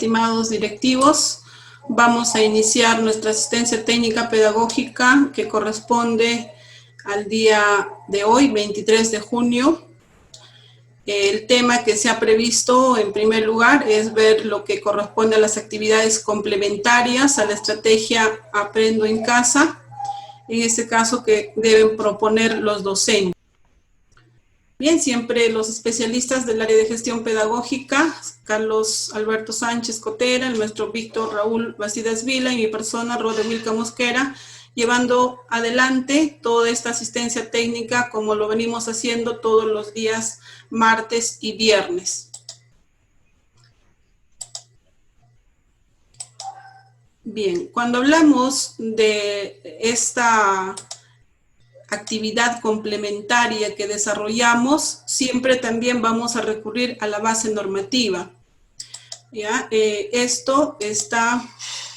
estimados directivos, vamos a iniciar nuestra asistencia técnica pedagógica que corresponde al día de hoy, 23 de junio. El tema que se ha previsto en primer lugar es ver lo que corresponde a las actividades complementarias a la estrategia Aprendo en Casa, en este caso que deben proponer los docentes. Bien, siempre los especialistas del área de gestión pedagógica, Carlos Alberto Sánchez Cotera, el maestro Víctor Raúl Bastidas Vila y mi persona, Roda Wilca Mosquera, llevando adelante toda esta asistencia técnica como lo venimos haciendo todos los días martes y viernes. Bien, cuando hablamos de esta actividad complementaria que desarrollamos, siempre también vamos a recurrir a la base normativa. ¿Ya? Esto está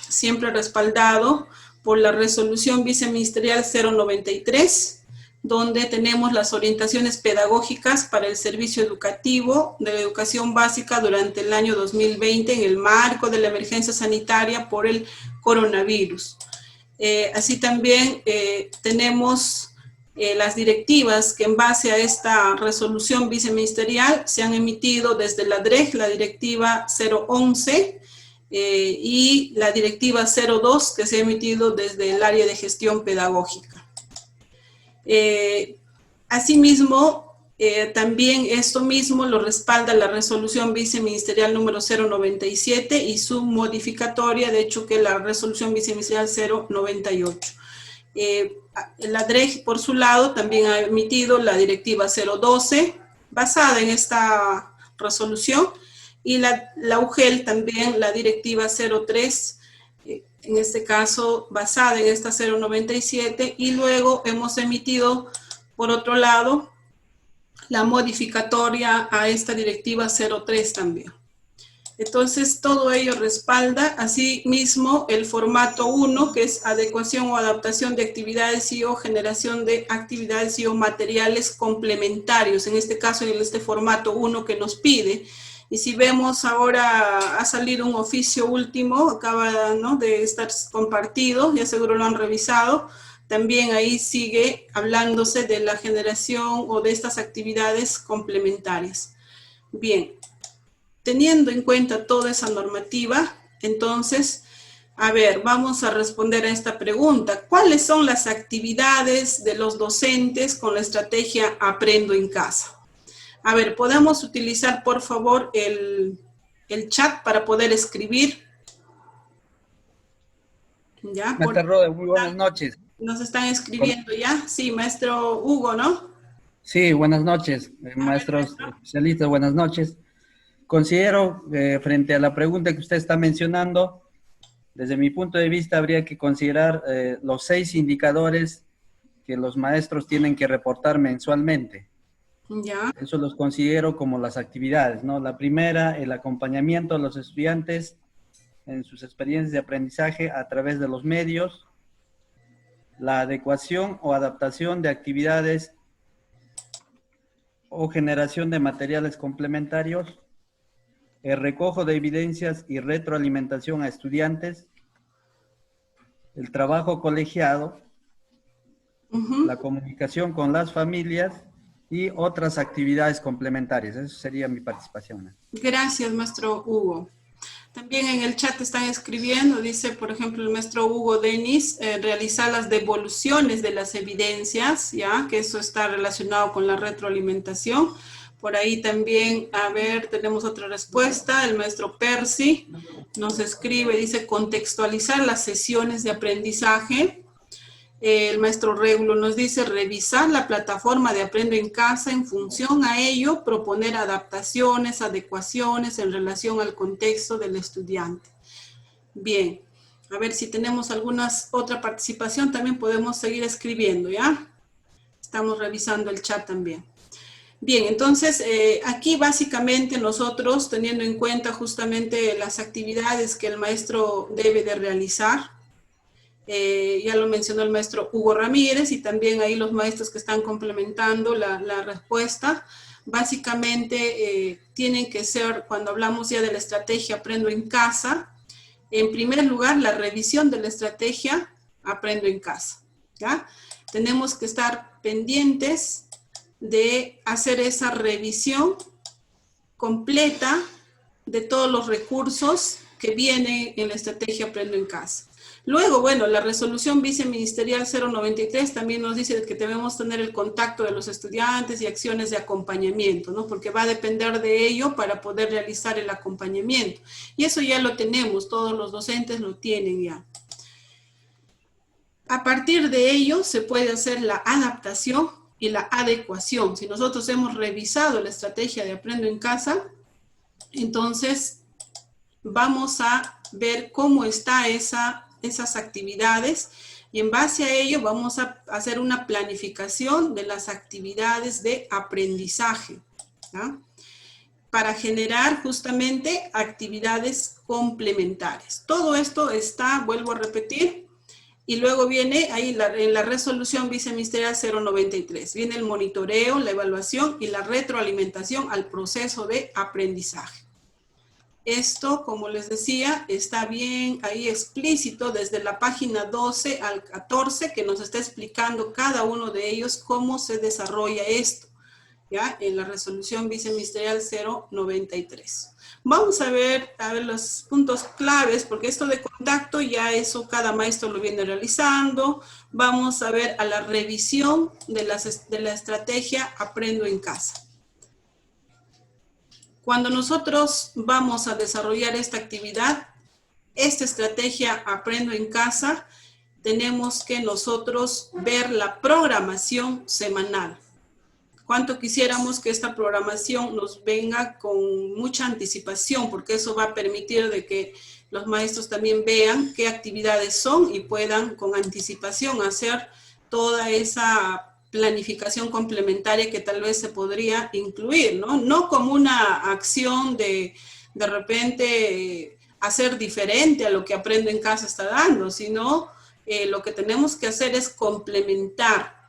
siempre respaldado por la resolución viceministerial 093, donde tenemos las orientaciones pedagógicas para el servicio educativo de la educación básica durante el año 2020 en el marco de la emergencia sanitaria por el coronavirus. Así también tenemos las directivas que en base a esta resolución viceministerial se han emitido desde la DREG, la directiva 011 y la directiva 02 que se ha emitido desde el área de gestión pedagógica. Asimismo, también esto mismo lo respalda la resolución viceministerial número 097 y su modificatoria, de hecho que la resolución viceministerial 098. La DREG, por su lado, también ha emitido la directiva 012, basada en esta resolución, y la UGEL también, la directiva 03, en este caso, basada en esta 097, y luego hemos emitido, por otro lado, la modificatoria a esta directiva 03 también. Entonces, todo ello respalda, asimismo, el formato 1, que es adecuación o adaptación de actividades y o generación de actividades y o materiales complementarios, en este caso, en este formato 1 que nos pide. Y si vemos ahora, ha salido un oficio último, acaba, ¿no?, de estar compartido, ya seguro lo han revisado, también ahí sigue hablándose de la generación o de estas actividades complementarias. Bien. Teniendo en cuenta toda esa normativa, entonces, a ver, vamos a responder a esta pregunta. ¿Cuáles son las actividades de los docentes con la estrategia Aprendo en Casa? A ver, ¿podemos utilizar, por favor, el chat para poder escribir? ¿Ya? Maestra Roda, muy buenas noches. ¿Nos están escribiendo ya? Sí, maestro Hugo, ¿no? Sí, buenas noches, maestros especialistas, buenas noches. Considero, frente a la pregunta que usted está mencionando, desde mi punto de vista habría que considerar los 6 indicadores que los maestros tienen que reportar mensualmente. Ya. Eso los considero como las actividades, ¿no? La primera, el acompañamiento a los estudiantes en sus experiencias de aprendizaje a través de los medios, la adecuación o adaptación de actividades o generación de materiales complementarios, el recojo de evidencias y retroalimentación a estudiantes, el trabajo colegiado, la comunicación con las familias y otras actividades complementarias. Eso sería mi participación. Gracias, maestro Hugo. También en el chat están escribiendo, dice, por ejemplo, el maestro Hugo Denis, realizar las devoluciones de las evidencias, ya que eso está relacionado con la retroalimentación. Por ahí también, a ver, tenemos otra respuesta. El maestro Percy nos escribe, dice, contextualizar las sesiones de aprendizaje. El maestro Regulo nos dice, revisar la plataforma de Aprendo en Casa, en función a ello, proponer adaptaciones, adecuaciones en relación al contexto del estudiante. Bien, a ver si tenemos otra participación, también podemos seguir escribiendo, ¿ya? Estamos revisando el chat también. Bien, entonces aquí básicamente nosotros, teniendo en cuenta justamente las actividades que el maestro debe de realizar, ya lo mencionó el maestro Hugo Ramírez y también ahí los maestros que están complementando la respuesta, básicamente tienen que ser, cuando hablamos ya de la estrategia Aprendo en Casa, en primer lugar, la revisión de la estrategia Aprendo en Casa, ¿ya? Tenemos que estar pendientes de hacer esa revisión completa de todos los recursos que vienen en la estrategia Aprendo en Casa. Luego, bueno, la resolución viceministerial 093 también nos dice que debemos tener el contacto de los estudiantes y acciones de acompañamiento, ¿no? Porque va a depender de ello para poder realizar el acompañamiento. Y eso ya lo tenemos, todos los docentes lo tienen ya. A partir de ello se puede hacer la adaptación y la adecuación. Si nosotros hemos revisado la estrategia de Aprendo en Casa, entonces vamos a ver cómo está esas actividades y en base a ello vamos a hacer una planificación de las actividades de aprendizaje, ¿ya? Para generar justamente actividades complementarias. Todo esto está, vuelvo a repetir, y luego viene ahí en la resolución viceministerial 093. Viene el monitoreo, la evaluación y la retroalimentación al proceso de aprendizaje. Esto, como les decía, está bien ahí explícito desde la página 12 al 14, que nos está explicando cada uno de ellos cómo se desarrolla esto, ¿ya? En la resolución viceministerial 093. Vamos a ver los puntos claves, porque esto de contacto ya eso cada maestro lo viene realizando. Vamos a ver a la revisión de la estrategia Aprendo en Casa. Cuando nosotros vamos a desarrollar esta actividad, esta estrategia Aprendo en Casa, tenemos que nosotros ver la programación semanal. Cuánto quisiéramos que esta programación nos venga con mucha anticipación, porque eso va a permitir de que los maestros también vean qué actividades son y puedan con anticipación hacer toda esa planificación complementaria que tal vez se podría incluir, ¿no? No como una acción de repente hacer diferente a lo que Aprendo en Casa está dando, sino lo que tenemos que hacer es complementar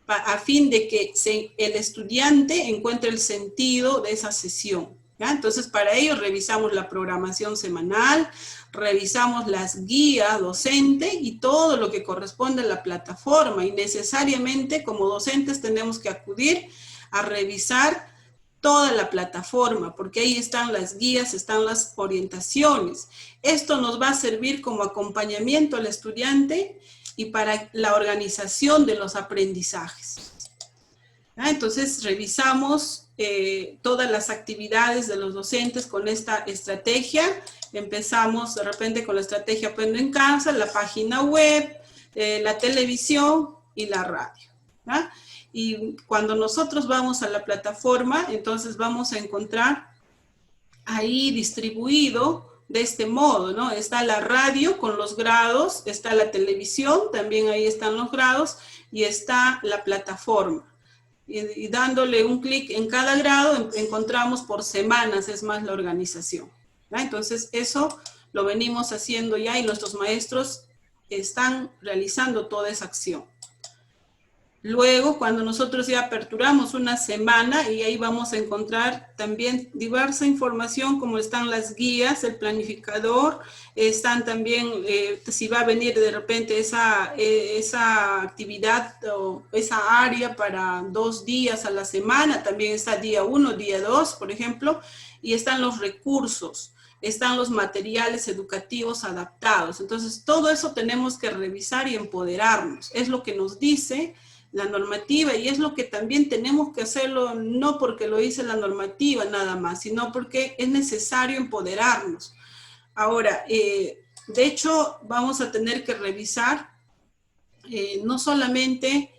a fin de que el estudiante encuentre el sentido de esa sesión, ¿ya? Entonces, para ello revisamos la programación semanal, revisamos las guías docente y todo lo que corresponde a la plataforma. Y necesariamente, como docentes, tenemos que acudir a revisar toda la plataforma, porque ahí están las guías, están las orientaciones. Esto nos va a servir como acompañamiento al estudiante y para la organización de los aprendizajes. ¿Ya? Entonces, revisamos todas las actividades de los docentes con esta estrategia. Empezamos de repente con la estrategia Aprendo en Casa, la página web, la televisión y la radio. ¿Ya? Y cuando nosotros vamos a la plataforma, entonces vamos a encontrar ahí distribuido de este modo, ¿no? Está la radio con los grados, está la televisión, también ahí están los grados, y está la plataforma. Y dándole un clic en cada grado, encontramos por semanas, es más la organización, ¿ya? Entonces, eso lo venimos haciendo ya y nuestros maestros están realizando toda esa acción. Luego, cuando nosotros ya aperturamos una semana, y ahí vamos a encontrar también diversa información, como están las guías, el planificador, están también, si va a venir de repente esa actividad o esa área para 2 días a la semana, también está día 1, día 2, por ejemplo, y están los recursos, están los materiales educativos adaptados. Entonces, todo eso tenemos que revisar y empoderarnos. Es lo que nos dice la normativa, y es lo que también tenemos que hacerlo, no porque lo dice la normativa nada más, sino porque es necesario empoderarnos. Ahora, de hecho, vamos a tener que revisar no solamente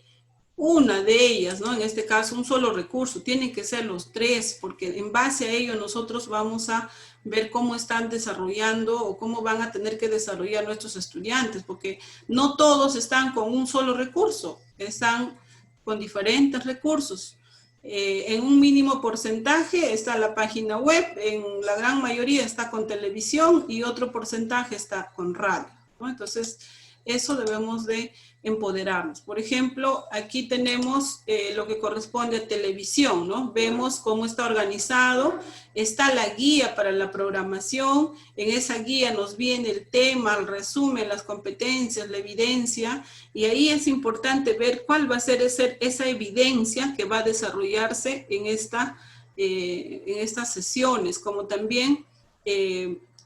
una de ellas, ¿no? En este caso, un solo recurso, tienen que ser los 3, porque en base a ello nosotros vamos a ver cómo están desarrollando o cómo van a tener que desarrollar nuestros estudiantes, porque no todos están con un solo recurso, están con diferentes recursos. En un mínimo porcentaje está la página web, en la gran mayoría está con televisión y otro porcentaje está con radio, ¿no? Entonces, eso debemos de empoderarnos. Por ejemplo, aquí tenemos lo que corresponde a televisión, ¿no? Vemos cómo está organizado, está la guía para la programación, en esa guía nos viene el tema, el resumen, las competencias, la evidencia, y ahí es importante ver cuál va a ser esa evidencia que va a desarrollarse en estas sesiones, como también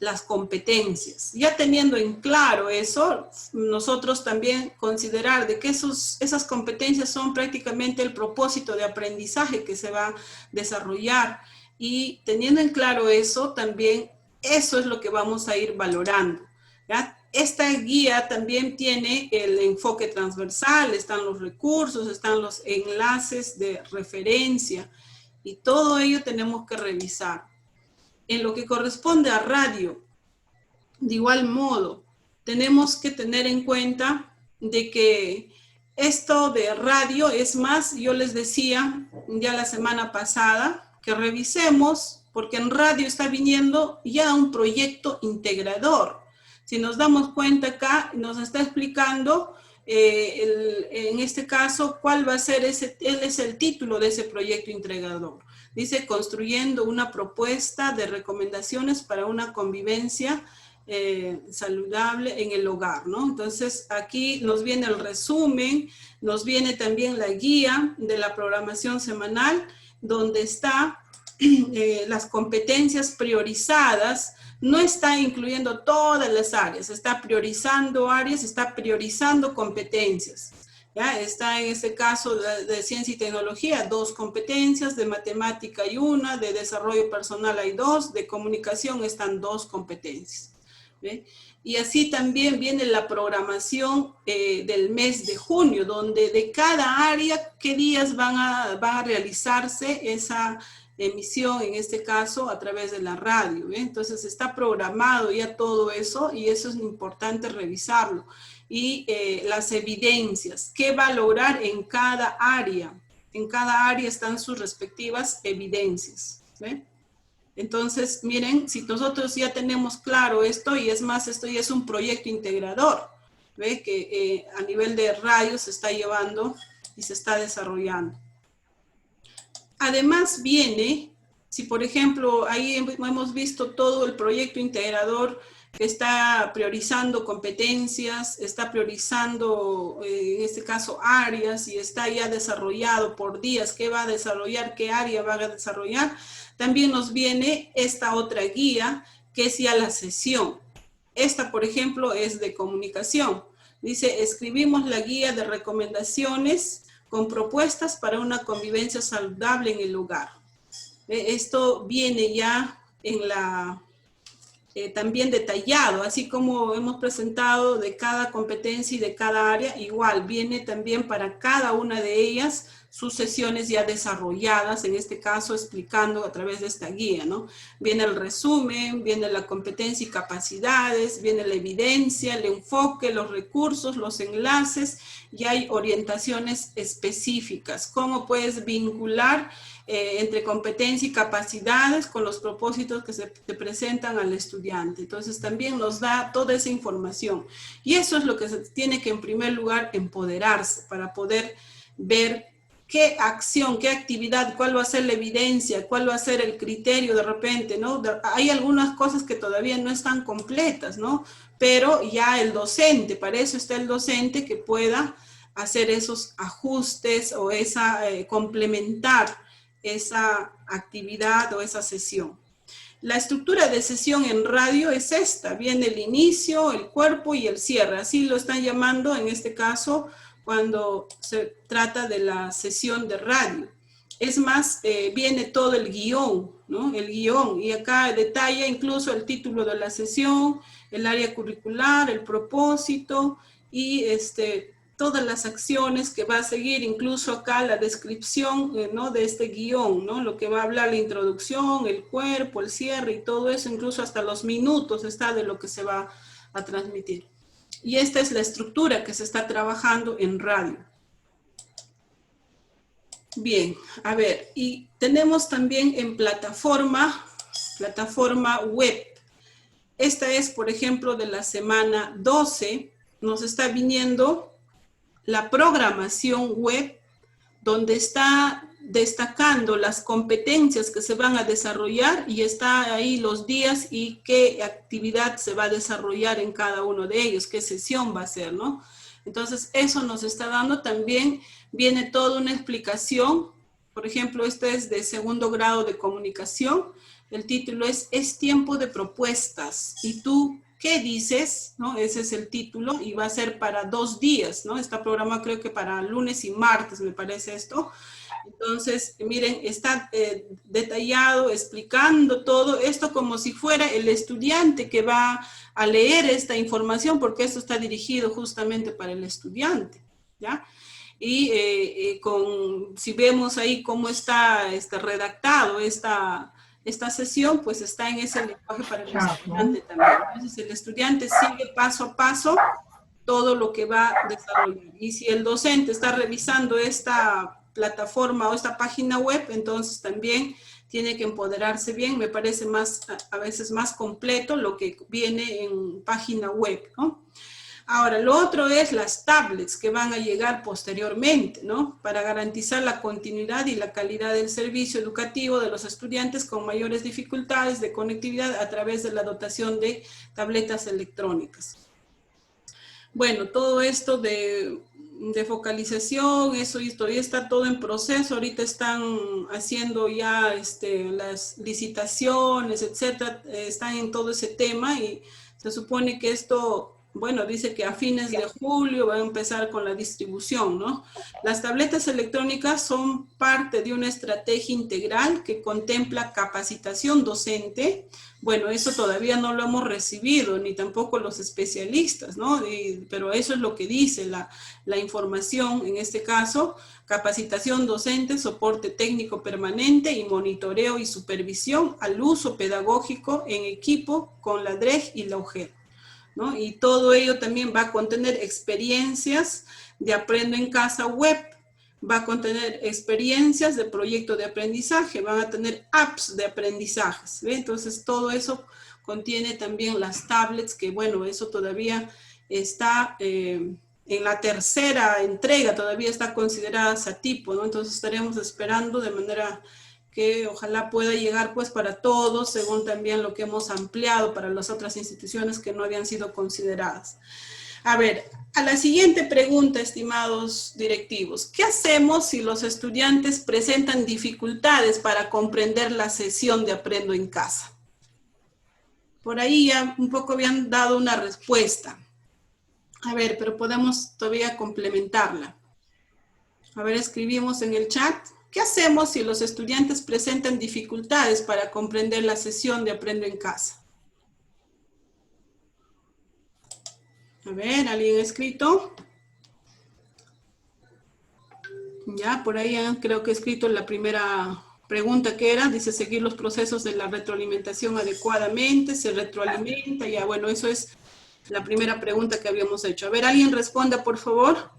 las competencias. Ya teniendo en claro eso, nosotros también considerar de que esas competencias son prácticamente el propósito de aprendizaje que se va a desarrollar, y teniendo en claro eso, también eso es lo que vamos a ir valorando, ¿ya? Esta guía también tiene el enfoque transversal, están los recursos, están los enlaces de referencia, y todo ello tenemos que revisar. En lo que corresponde a radio, de igual modo, tenemos que tener en cuenta de que esto de radio, es más, yo les decía ya la semana pasada, que revisemos, porque en radio está viniendo ya un proyecto integrador. Si nos damos cuenta acá, nos está explicando, en este caso, cuál va a ser él es el título de ese proyecto integrador. Dice, construyendo una propuesta de recomendaciones para una convivencia saludable en el hogar, ¿no? Entonces, aquí nos viene el resumen, nos viene también la guía de la programación semanal, donde está las competencias priorizadas. No está incluyendo todas las áreas, está priorizando áreas, está priorizando competencias. ¿Ya? Está en este caso de ciencia y tecnología 2 competencias, de matemática hay 1, de desarrollo personal hay 2, de comunicación están 2 competencias. ¿Ve? Y así también viene la programación del mes de junio, donde de cada área, qué días van a realizarse esa emisión, en este caso a través de la radio, ¿ve? Entonces está programado ya todo eso, y eso es importante revisarlo. Y las evidencias, qué va a lograr en cada área. En cada área están sus respectivas evidencias, ¿ve? Entonces, miren, si nosotros ya tenemos claro esto, y es más, esto ya es un proyecto integrador, ¿ve? Que a nivel de radio se está llevando y se está desarrollando. Además viene, si por ejemplo, ahí hemos visto todo el proyecto integrador que está priorizando competencias, está priorizando, en este caso, áreas, y está ya desarrollado por días, qué va a desarrollar, qué área va a desarrollar. También nos viene esta otra guía, que es ya la sesión. Esta, por ejemplo, es de comunicación. Dice, escribimos la guía de recomendaciones con propuestas para una convivencia saludable en el hogar. Esto viene ya en la... también detallado, así como hemos presentado de cada competencia y de cada área, igual viene también para cada una de ellas sus sesiones ya desarrolladas, en este caso explicando a través de esta guía, ¿no? Viene el resumen, viene la competencia y capacidades, viene la evidencia, el enfoque, los recursos, los enlaces, y hay orientaciones específicas. ¿Cómo puedes vincular entre competencia y capacidades con los propósitos que se te presentan al estudiante? Entonces también nos da toda esa información, y eso es lo que se tiene que en primer lugar empoderarse para poder ver qué acción, qué actividad, cuál va a ser la evidencia, cuál va a ser el criterio de repente, ¿no? Hay algunas cosas que todavía no están completas, ¿no? Pero ya el docente, para eso está el docente, que pueda hacer esos ajustes o complementar esa actividad o esa sesión. La estructura de sesión en radio es esta, viene el inicio, el cuerpo y el cierre, así lo están llamando en este caso cuando se trata de la sesión de radio. Es más, viene todo el guión, ¿no? El guión, y acá detalla incluso el título de la sesión, el área curricular, el propósito y todas las acciones que va a seguir, incluso acá la descripción, ¿no? De este guión, ¿no? Lo que va a hablar, la introducción, el cuerpo, el cierre y todo eso, incluso hasta los minutos está de lo que se va a transmitir. Y esta es la estructura que se está trabajando en radio. Bien, a ver, y tenemos también en plataforma web. Esta es, por ejemplo, de la semana 12, nos está viniendo la programación web, donde está destacando las competencias que se van a desarrollar y está ahí los días y qué actividad se va a desarrollar en cada uno de ellos, qué sesión va a ser, ¿no? Entonces, eso nos está dando también, viene toda una explicación. Por ejemplo, este es de segundo grado de comunicación. El título es tiempo de propuestas. ¿Y tú qué dices? ¿No? Ese es el título y va a ser para 2 días, ¿no? Está programado creo que para lunes y martes, me parece esto. Entonces, miren, está detallado, explicando todo esto como si fuera el estudiante que va a leer esta información, porque esto está dirigido justamente para el estudiante, ¿ya? Y si vemos ahí cómo está redactado esta sesión, pues está en ese lenguaje para el estudiante también. Entonces, el estudiante sigue paso a paso todo lo que va a desarrollar. Y si el docente está revisando esta plataforma o esta página web, entonces también tiene que empoderarse bien. Me parece a veces más completo lo que viene en página web, ¿no? Ahora, lo otro es las tablets que van a llegar posteriormente, ¿no? Para garantizar la continuidad y la calidad del servicio educativo de los estudiantes con mayores dificultades de conectividad a través de la dotación de tabletas electrónicas. Bueno, todo esto de focalización, eso todavía está todo en proceso. Ahorita están haciendo ya las licitaciones, etcétera, están en todo ese tema y se supone que esto, bueno, dice que a fines de julio va a empezar con la distribución, ¿no? Las tabletas electrónicas son parte de una estrategia integral que contempla capacitación docente. Bueno, eso todavía no lo hemos recibido, ni tampoco los especialistas, ¿no? Pero eso es lo que dice la información, en este caso, capacitación docente, soporte técnico permanente y monitoreo y supervisión al uso pedagógico en equipo con la DREG y la UGEL, ¿no? Y todo ello también va a contener experiencias de Aprendo en Casa web, va a contener experiencias de proyecto de aprendizaje, van a tener apps de aprendizajes, ¿ve? Entonces todo eso contiene también las tablets, que bueno, eso todavía está en la tercera entrega, todavía está considerada SATIPO, ¿no? Entonces estaremos esperando de manera que ojalá pueda llegar pues para todos, según también lo que hemos ampliado para las otras instituciones que no habían sido consideradas. A ver, a la siguiente pregunta, estimados directivos. ¿Qué hacemos si los estudiantes presentan dificultades para comprender la sesión de Aprendo en Casa? Por ahí ya un poco habían dado una respuesta. A ver, pero podemos todavía complementarla. A ver, escribimos en el chat. ¿Qué hacemos si los estudiantes presentan dificultades para comprender la sesión de Aprendo en Casa? A ver, ¿alguien ha escrito? Ya, por ahí creo que he escrito la primera pregunta que era, dice seguir los procesos de la retroalimentación adecuadamente, se retroalimenta, ya bueno, eso es la primera pregunta que habíamos hecho. A ver, ¿alguien responda, por favor?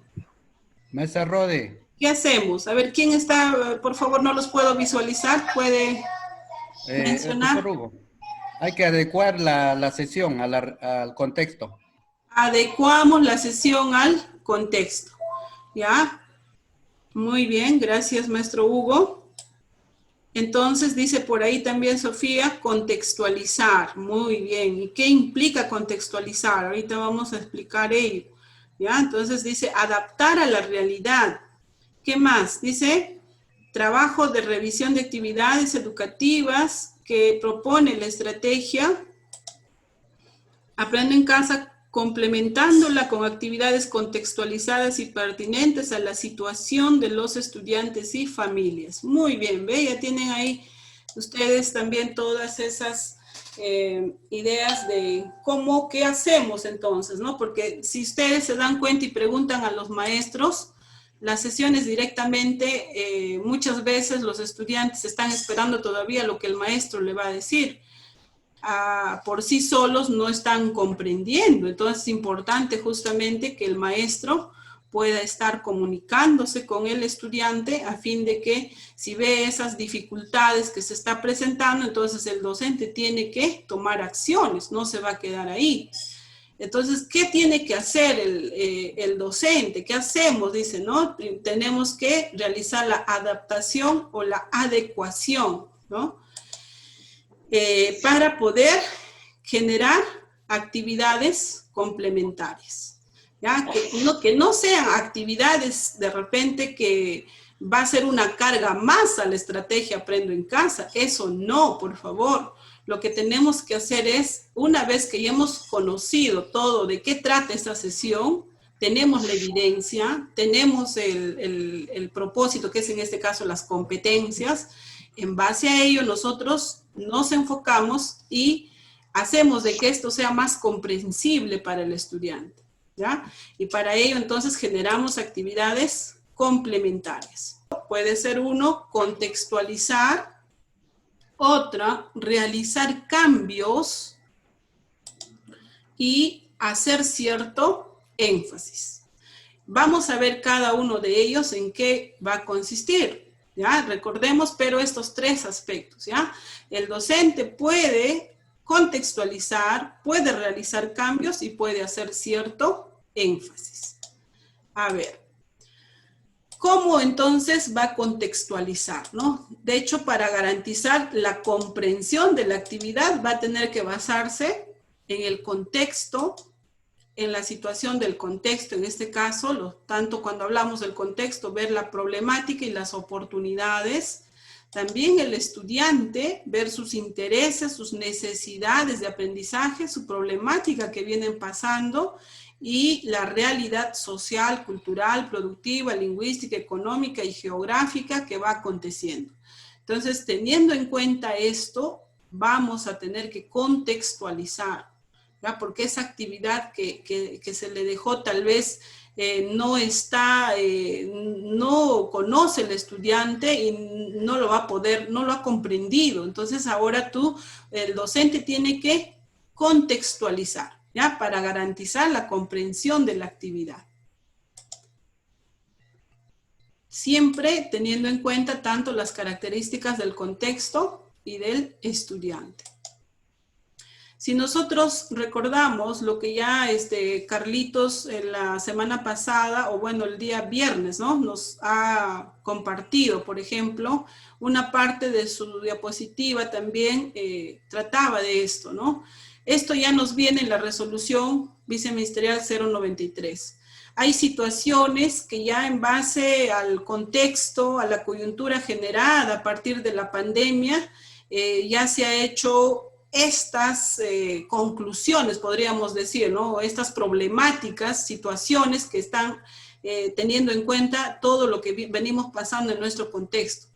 Mesa Rode. ¿Qué hacemos? A ver, ¿quién está? Por favor, no los puedo visualizar, ¿puede mencionar? Profesor Hugo, hay que adecuar la sesión al contexto. Adecuamos la sesión al contexto, ¿ya? Muy bien, gracias, maestro Hugo. Entonces, dice por ahí también Sofía, contextualizar. Muy bien. ¿Y qué implica contextualizar? Ahorita vamos a explicar ello, ¿ya? Entonces, dice adaptar a la realidad. ¿Qué más? Dice trabajo de revisión de actividades educativas que propone la estrategia Aprendo en Casa, complementándola con actividades contextualizadas y pertinentes a la situación de los estudiantes y familias. Muy bien, ¿ve? Ya tienen ahí ustedes también todas esas ideas de qué hacemos entonces, ¿no? Porque si ustedes se dan cuenta y preguntan a los maestros, las sesiones directamente, muchas veces los estudiantes están esperando todavía lo que el maestro le va a decir. Por sí solos no están comprendiendo. Entonces es importante justamente que el maestro pueda estar comunicándose con el estudiante a fin de que si ve esas dificultades que se está presentando, entonces el docente tiene que tomar acciones, no se va a quedar ahí. Entonces, ¿qué tiene que hacer el docente? ¿Qué hacemos? Dice, ¿no? Tenemos que realizar la adaptación o la adecuación, ¿no? Para poder generar actividades complementarias, ¿ya? Que no sean actividades de repente que va a ser una carga más a la estrategia Aprendo en Casa. Eso no, por favor. Lo que tenemos que hacer es, una vez que ya hemos conocido todo de qué trata esta sesión, tenemos la evidencia, tenemos el propósito, que es en este caso las competencias, en base a ello nosotros nos enfocamos y hacemos de que esto sea más comprensible para el estudiante, ¿ya? Y para ello entonces generamos actividades complementarias. Puede ser uno, contextualizar; otra, realizar cambios y hacer cierto énfasis. Vamos a ver cada uno de ellos en qué va a consistir, ¿ya? Recordemos, pero estos tres aspectos, ¿ya? El docente puede contextualizar, puede realizar cambios y puede hacer cierto énfasis. A ver, ¿cómo entonces va a contextualizar, no? De hecho, para garantizar la comprensión de la actividad va a tener que basarse en el contexto, en la situación del contexto, en este caso, tanto cuando hablamos del contexto, ver la problemática y las oportunidades. También el estudiante, ver sus intereses, sus necesidades de aprendizaje, su problemática que vienen pasando y la realidad social, cultural, productiva, lingüística, económica y geográfica que va aconteciendo. Entonces, teniendo en cuenta esto, vamos a tener que contextualizar, ¿ya? Porque esa actividad que se le dejó tal vez no conoce el estudiante y no lo va a poder, no lo ha comprendido. Entonces ahora el docente tiene que contextualizar, ¿ya? Para garantizar la comprensión de la actividad. Siempre teniendo en cuenta tanto las características del contexto y del estudiante. Si nosotros recordamos lo que ya Carlitos la semana pasada, o bueno, el día viernes, ¿no? Nos ha compartido, por ejemplo, una parte de su diapositiva también trataba de esto, ¿no? Esto ya nos viene en la resolución viceministerial 093. Hay situaciones que ya en base al contexto, a la coyuntura generada a partir de la pandemia, ya se ha hecho estas conclusiones, podríamos decir, ¿no? Estas problemáticas, situaciones que están teniendo en cuenta todo lo que venimos pasando en nuestro contexto.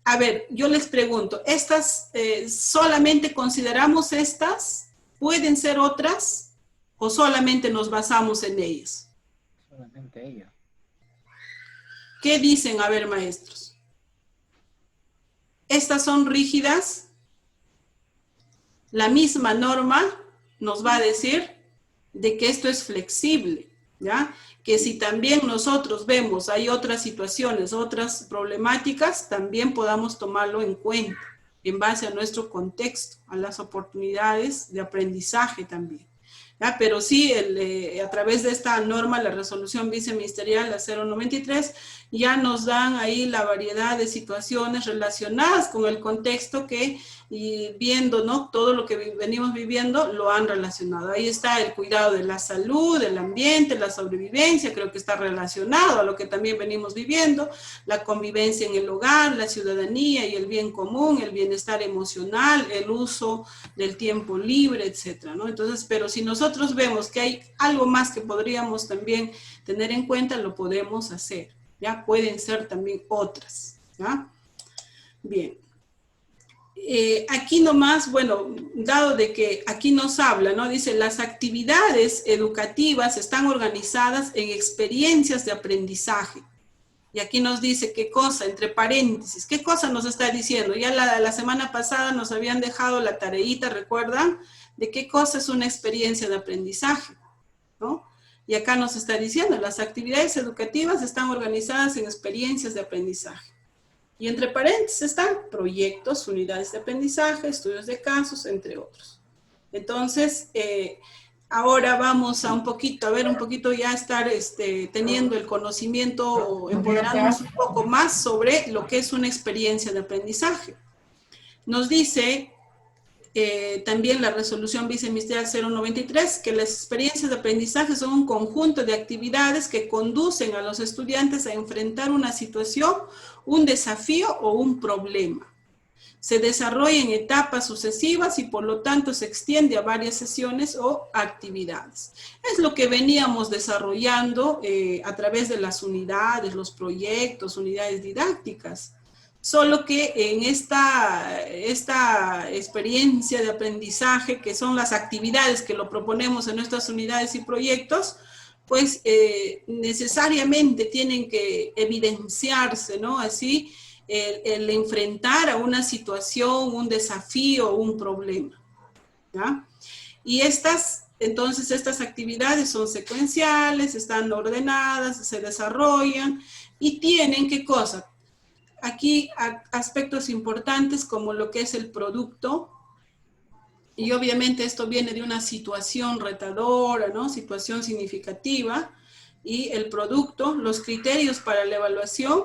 A ver, yo les pregunto, ¿estas solamente consideramos estas? ¿Pueden ser otras? ¿O solamente nos basamos en ellas? Solamente ellas. ¿Qué dicen? A ver, maestros. ¿Estas son rígidas? La misma norma nos va a decir de que esto es flexible, ¿ya? Que si también nosotros vemos hay otras situaciones, otras problemáticas, también podamos tomarlo en cuenta en base a nuestro contexto, a las oportunidades de aprendizaje también, ¿ya? Pero sí, a través de esta norma, la resolución viceministerial, la 093, ya nos dan ahí la variedad de situaciones relacionadas con el contexto que, y viendo, ¿no? Todo lo que venimos viviendo lo han relacionado. Ahí está el cuidado de la salud, del ambiente, la sobrevivencia, creo que está relacionado a lo que también venimos viviendo, la convivencia en el hogar, la ciudadanía y el bien común, el bienestar emocional, el uso del tiempo libre, etcétera, ¿no? Entonces, pero si nosotros vemos que hay algo más que podríamos también tener en cuenta, lo podemos hacer, ¿ya? Pueden ser también otras, ¿ya? Bien. Aquí nomás, bueno, dado de que aquí nos habla, ¿no? Dice, las actividades educativas están organizadas en experiencias de aprendizaje. Y aquí nos dice qué cosa, entre paréntesis, qué cosa nos está diciendo. Ya la semana pasada nos habían dejado la tareita, ¿recuerdan? De qué cosa es una experiencia de aprendizaje, ¿no? Y acá nos está diciendo, las actividades educativas están organizadas en experiencias de aprendizaje. Y entre paréntesis están proyectos, unidades de aprendizaje, estudios de casos, entre otros. Entonces, ahora vamos a ver un poquito ya estar teniendo el conocimiento o empoderándonos un poco más sobre lo que es una experiencia de aprendizaje. Nos dice también la resolución viceministerial 093 que las experiencias de aprendizaje son un conjunto de actividades que conducen a los estudiantes a enfrentar una situación, un desafío o un problema. Se desarrolla en etapas sucesivas y por lo tanto se extiende a varias sesiones o actividades. Es lo que veníamos desarrollando a través de las unidades, los proyectos, unidades didácticas. Solo que en esta experiencia de aprendizaje, que son las actividades que lo proponemos en nuestras unidades y proyectos, pues necesariamente tienen que evidenciarse, ¿no? Así, el enfrentar a una situación, un desafío, un problema, ¿ya? Y entonces estas actividades son secuenciales, están ordenadas, se desarrollan y tienen, ¿qué cosa? Aquí aspectos importantes como lo que es el producto, y obviamente esto viene de una situación retadora, ¿no? Situación significativa, y el producto, los criterios para la evaluación,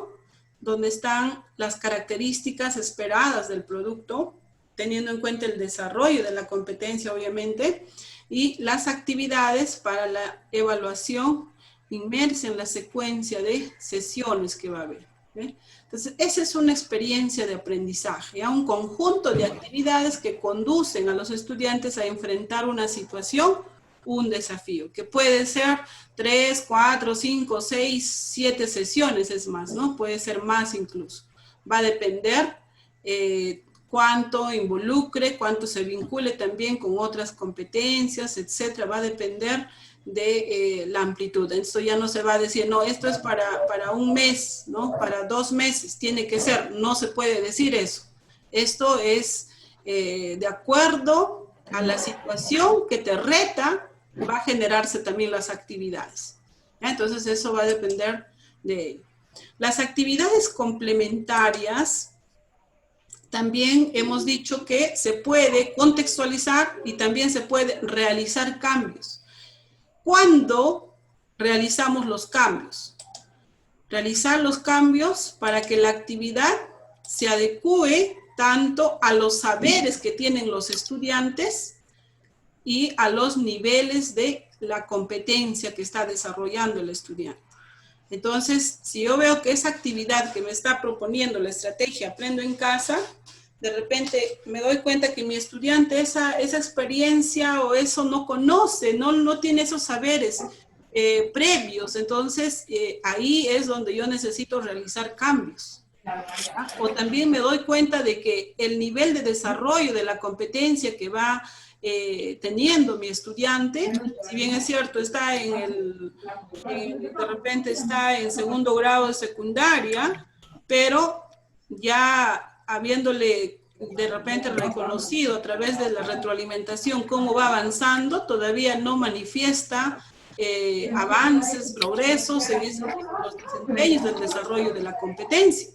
donde están las características esperadas del producto, teniendo en cuenta el desarrollo de la competencia, obviamente, y las actividades para la evaluación inmersa en la secuencia de sesiones que va a haber. ¿Eh? Entonces, esa es una experiencia de aprendizaje, un conjunto de actividades que conducen a los estudiantes a enfrentar una situación, un desafío, que puede ser 3, 4, 5, 6, 7 sesiones, es más, ¿no? Puede ser más incluso. Va a depender cuánto involucre, cuánto se vincule también con otras competencias, etcétera. Va a depender de la amplitud. Esto ya no se va a decir, no, esto es para un mes, ¿no? Para 2 meses, tiene que ser, no se puede decir eso. Esto es de acuerdo a la situación que te reta, va a generarse también las actividades. Entonces eso va a depender de ello. Las actividades complementarias, también hemos dicho que se puede contextualizar y también se puede realizar cambios. ¿Cuándo realizamos los cambios? Realizar los cambios para que la actividad se adecue tanto a los saberes que tienen los estudiantes y a los niveles de la competencia que está desarrollando el estudiante. Entonces, si yo veo que esa actividad que me está proponiendo la estrategia Aprendo en Casa, de repente me doy cuenta que mi estudiante esa experiencia o eso no conoce, no tiene esos saberes previos, entonces ahí es donde yo necesito realizar cambios. O también me doy cuenta de que el nivel de desarrollo de la competencia que va teniendo mi estudiante, si bien es cierto, está de repente está en segundo grado de secundaria, pero ya habiéndole de repente reconocido a través de la retroalimentación cómo va avanzando, todavía no manifiesta avances, progresos en los desempeños del desarrollo de la competencia.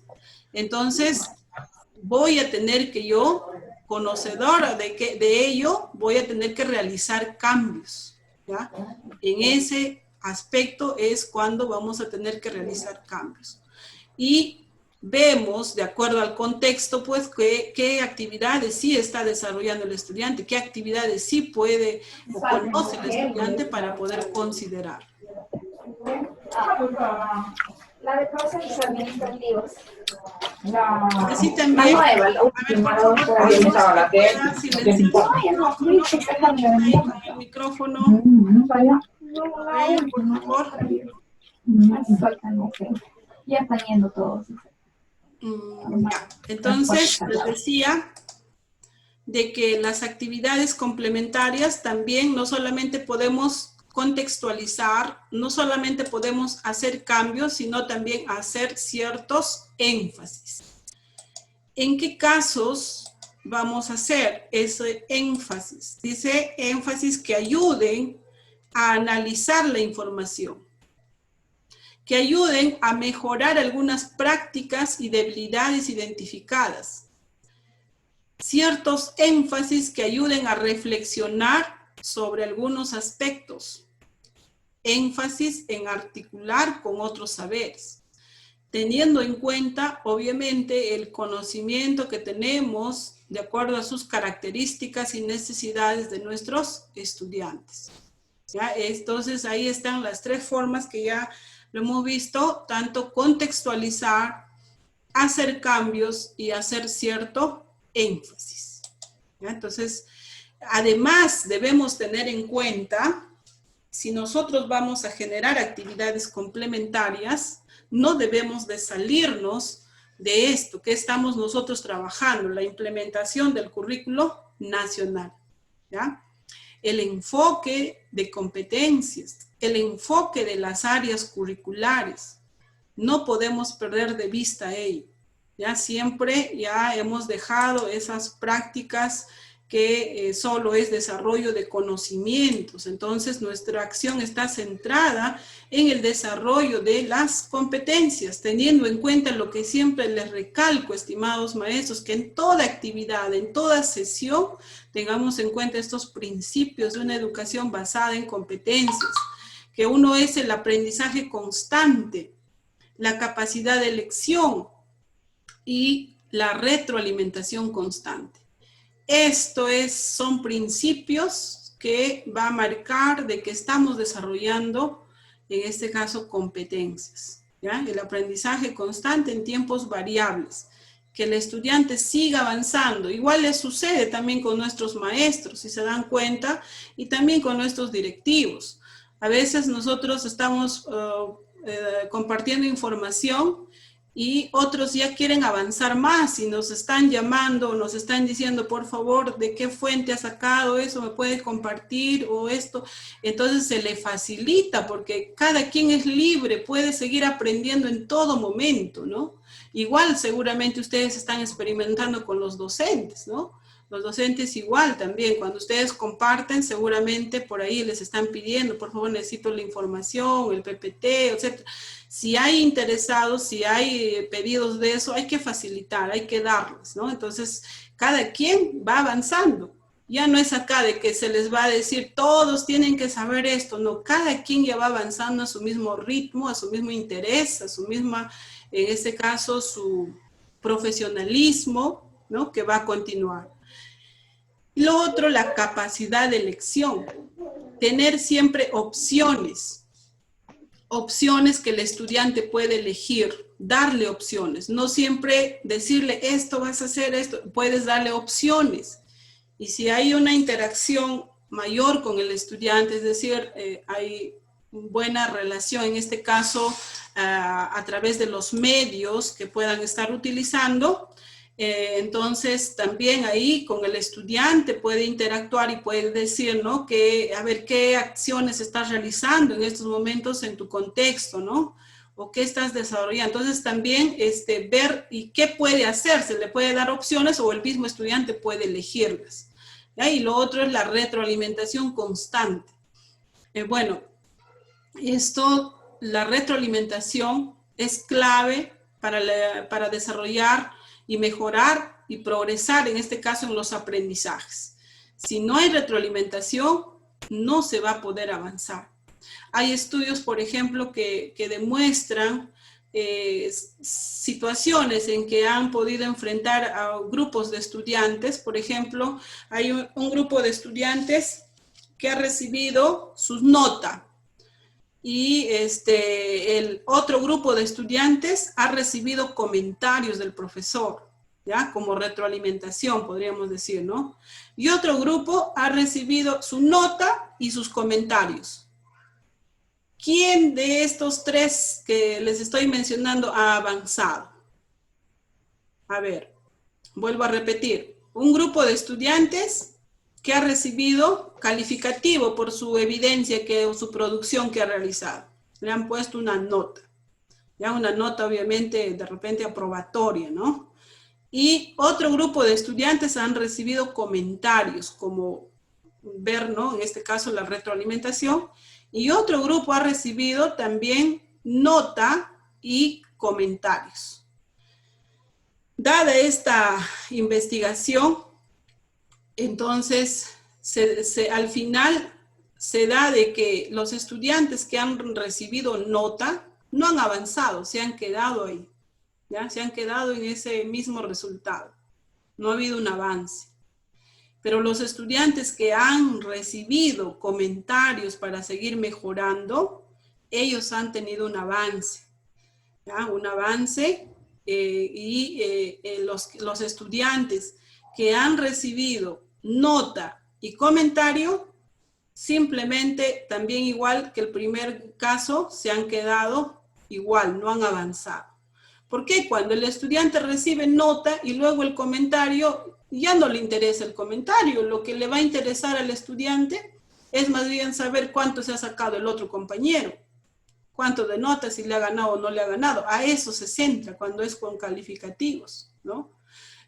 Entonces, voy a tener que yo, conocedora de ello, voy a tener que realizar cambios, ¿ya? En ese aspecto es cuando vamos a tener que realizar cambios. Y vemos, de acuerdo al contexto, pues, qué actividades sí está desarrollando el estudiante, qué actividades sí puede o conoce el estudiante para poder considerar. La de procesos administrativos. Así también, a ver, por favor, el micrófono. Por favor. Ya están yendo todos. Entonces, les decía de que las actividades complementarias también no solamente podemos contextualizar, no solamente podemos hacer cambios, sino también hacer ciertos énfasis. ¿En qué casos vamos a hacer ese énfasis? Dice énfasis que ayuden a analizar la información, que ayuden a mejorar algunas prácticas y debilidades identificadas, ciertos énfasis que ayuden a reflexionar sobre algunos aspectos. Énfasis en articular con otros saberes, teniendo en cuenta, obviamente, el conocimiento que tenemos de acuerdo a sus características y necesidades de nuestros estudiantes. ¿Ya? Entonces, ahí están las tres formas que ya lo hemos visto, tanto contextualizar, hacer cambios y hacer cierto énfasis. ¿Ya? Entonces, además, debemos tener en cuenta, si nosotros vamos a generar actividades complementarias, no debemos de salirnos de esto que estamos nosotros trabajando, la implementación del currículo nacional, ¿ya? El enfoque de competencias, el enfoque de las áreas curriculares, no podemos perder de vista ello, ¿ya? Siempre ya hemos dejado esas prácticas que solo es desarrollo de conocimientos. Entonces, nuestra acción está centrada en el desarrollo de las competencias, teniendo en cuenta lo que siempre les recalco, estimados maestros, que en toda actividad, en toda sesión, tengamos en cuenta estos principios de una educación basada en competencias, que uno es el aprendizaje constante, la capacidad de elección y la retroalimentación constante. Son principios que va a marcar de que estamos desarrollando, en este caso, competencias, ¿ya? El aprendizaje constante en tiempos variables, que el estudiante siga avanzando. Igual les sucede también con nuestros maestros, si se dan cuenta, y también con nuestros directivos. A veces nosotros estamos compartiendo información y otros ya quieren avanzar más y nos están llamando, nos están diciendo, por favor, ¿de qué fuente ha sacado eso? ¿Me puede compartir? O esto. Entonces se le facilita porque cada quien es libre, puede seguir aprendiendo en todo momento, ¿no? Igual seguramente ustedes están experimentando con los docentes, ¿no? Los docentes igual también, cuando ustedes comparten, seguramente por ahí les están pidiendo, por favor, necesito la información, el PPT, etc. Si hay interesados, si hay pedidos de eso, hay que facilitar, hay que darles, ¿no? Entonces, cada quien va avanzando. Ya no es acá de que se les va a decir, todos tienen que saber esto, no, cada quien ya va avanzando a su mismo ritmo, a su mismo interés, a su misma, en este caso, su profesionalismo, ¿no? Que va a continuar. Lo otro, la capacidad de elección. Tener siempre opciones que el estudiante puede elegir, darle opciones. No siempre decirle, esto vas a hacer, esto, puedes darle opciones. Y si hay una interacción mayor con el estudiante, es decir, hay buena relación, en este caso, a través de los medios que puedan estar utilizando, entonces también ahí con el estudiante puede interactuar y puede decir, ¿no? Que, a ver, ¿qué acciones estás realizando en estos momentos en tu contexto, ¿no? O qué estás desarrollando. Entonces también ver y qué puede hacer, se le puede dar opciones o el mismo estudiante puede elegirlas. ¿Ya? Y lo otro es la retroalimentación constante. Bueno, la retroalimentación es clave para desarrollar y mejorar y progresar, en este caso, en los aprendizajes. Si no hay retroalimentación, no se va a poder avanzar. Hay estudios, por ejemplo, que demuestran situaciones en que han podido enfrentar a grupos de estudiantes. Por ejemplo, hay un grupo de estudiantes que ha recibido su nota y el otro grupo de estudiantes ha recibido comentarios del profesor, ¿ya? Como retroalimentación, podríamos decir, ¿no? Y otro grupo ha recibido su nota y sus comentarios. ¿Quién de estos tres que les estoy mencionando ha avanzado? A ver, vuelvo a repetir. Un grupo de estudiantes que ha recibido calificativo por su evidencia o su producción que ha realizado. Le han puesto una nota. Ya una nota obviamente de repente aprobatoria, ¿no? Y otro grupo de estudiantes han recibido comentarios, como ver, ¿no? En este caso la retroalimentación. Y otro grupo ha recibido también nota y comentarios. Dada esta investigación, entonces al final se da de que los estudiantes que han recibido nota no han avanzado, se han quedado ahí, ¿ya? Se han quedado en ese mismo resultado. No ha habido un avance. Pero los estudiantes que han recibido comentarios para seguir mejorando, ellos han tenido un avance, ¿ya? Un avance los estudiantes que han recibido nota y comentario, simplemente también igual que el primer caso, se han quedado igual, no han avanzado. ¿Por qué? Cuando el estudiante recibe nota y luego el comentario, ya no le interesa el comentario. Lo que le va a interesar al estudiante es más bien saber cuánto se ha sacado el otro compañero, cuánto de nota, si le ha ganado o no le ha ganado. A eso se centra cuando es con calificativos, ¿no?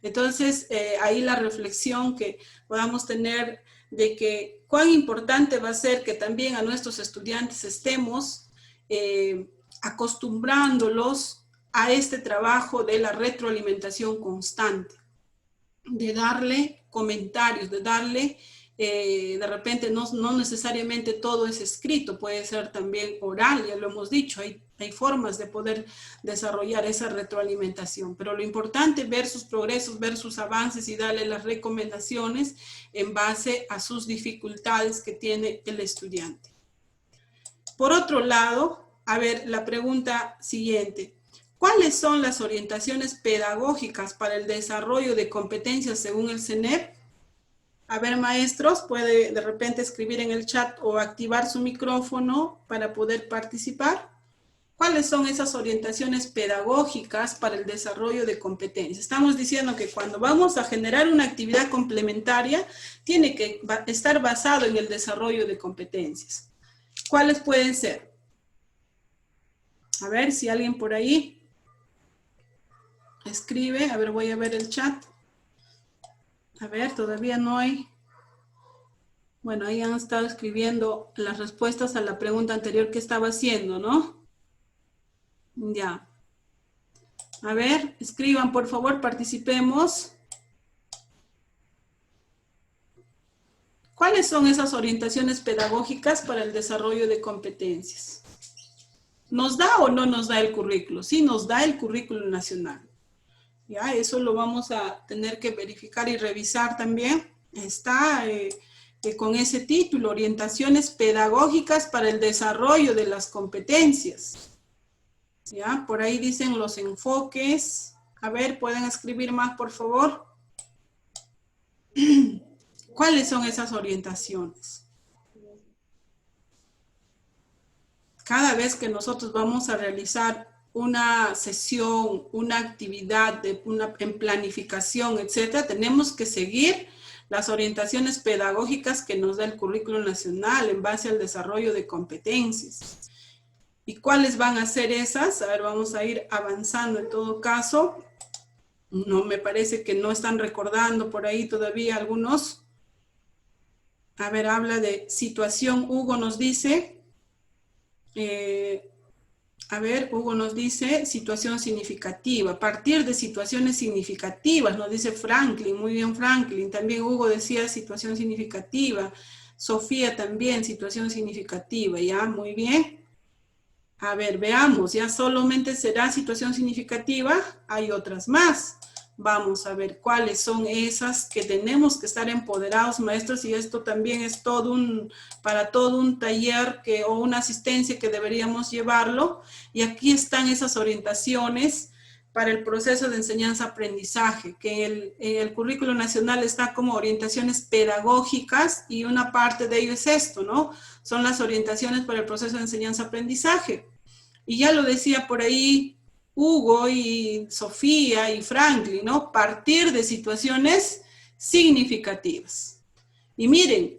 Entonces, ahí la reflexión que podamos tener de que cuán importante va a ser que también a nuestros estudiantes estemos acostumbrándolos a este trabajo de la retroalimentación constante, de darle comentarios, de darle, de repente no necesariamente todo es escrito, puede ser también oral, ya lo hemos dicho, hay formas de poder desarrollar esa retroalimentación, pero lo importante es ver sus progresos, ver sus avances y darle las recomendaciones en base a sus dificultades que tiene el estudiante. Por otro lado, a ver, la pregunta siguiente. ¿Cuáles son las orientaciones pedagógicas para el desarrollo de competencias según el CENEP? A ver, maestros, puede de repente escribir en el chat o activar su micrófono para poder participar. ¿Cuáles son esas orientaciones pedagógicas para el desarrollo de competencias? Estamos diciendo que cuando vamos a generar una actividad complementaria, tiene que estar basado en el desarrollo de competencias. ¿Cuáles pueden ser? A ver si alguien por ahí escribe. A ver, voy a ver el chat. A ver, todavía no hay. Bueno, ahí han estado escribiendo las respuestas a la pregunta anterior que estaba haciendo, ¿no? Ya. A ver, escriban, por favor, participemos. ¿Cuáles son esas orientaciones pedagógicas para el desarrollo de competencias? ¿Nos da o no nos da el currículo? Sí, nos da el currículo nacional. Ya, eso lo vamos a tener que verificar y revisar también. Está con ese título, orientaciones pedagógicas para el desarrollo de las competencias. Ya, por ahí dicen los enfoques. A ver, ¿pueden escribir más, por favor? ¿Cuáles son esas orientaciones? Cada vez que nosotros vamos a realizar una sesión, una actividad en planificación, etcétera, tenemos que seguir las orientaciones pedagógicas que nos da el currículo nacional en base al desarrollo de competencias. ¿Y cuáles van a ser esas? A ver, vamos a ir avanzando en todo caso. No, me parece que no están recordando por ahí todavía algunos. A ver, habla de situación. Hugo nos dice... a ver, Hugo nos dice situación significativa. A partir de situaciones significativas, nos dice Franklin. Muy bien, Franklin. También Hugo decía situación significativa. Sofía también, situación significativa. Ya, muy bien. A ver, veamos. Ya solamente será situación significativa. Hay otras más. Vamos a ver cuáles son esas que tenemos que estar empoderados, maestros, y esto también es para todo un taller o una asistencia que deberíamos llevarlo. Y aquí están esas orientaciones para el proceso de enseñanza-aprendizaje, que el currículo nacional está como orientaciones pedagógicas y una parte de ello es esto, ¿no? Son las orientaciones para el proceso de enseñanza-aprendizaje. Y ya lo decía por ahí Hugo y Sofía y Franklin, ¿no? Partir de situaciones significativas. Y miren,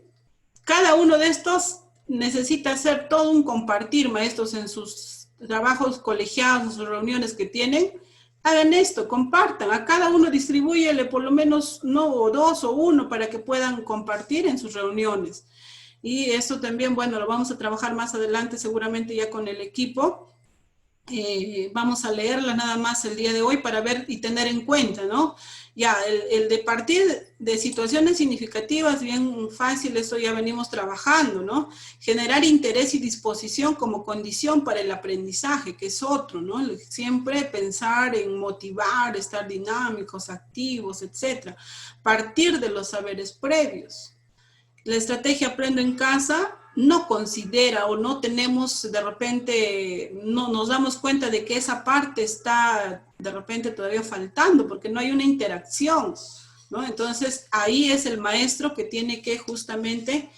cada uno de estos necesita hacer todo un compartir, maestros, en sus trabajos colegiados, en sus reuniones que tienen. Hagan esto, compartan. A cada uno distribúyele por lo menos o dos o uno para que puedan compartir en sus reuniones. Y eso también, bueno, lo vamos a trabajar más adelante seguramente ya con el equipo. vamos a leerla nada más el día de hoy para ver y tener en cuenta, ¿no? Ya, el de partir de situaciones significativas, bien fácil, eso ya venimos trabajando, ¿no? Generar interés y disposición como condición para el aprendizaje, que es otro, ¿no? Siempre pensar en motivar, estar dinámicos, activos, etc. Partir de los saberes previos. La estrategia Aprendo en Casa no considera o no tenemos de repente, no nos damos cuenta de que esa parte está de repente todavía faltando porque no hay una interacción, ¿no? Entonces ahí es el maestro que tiene que justamente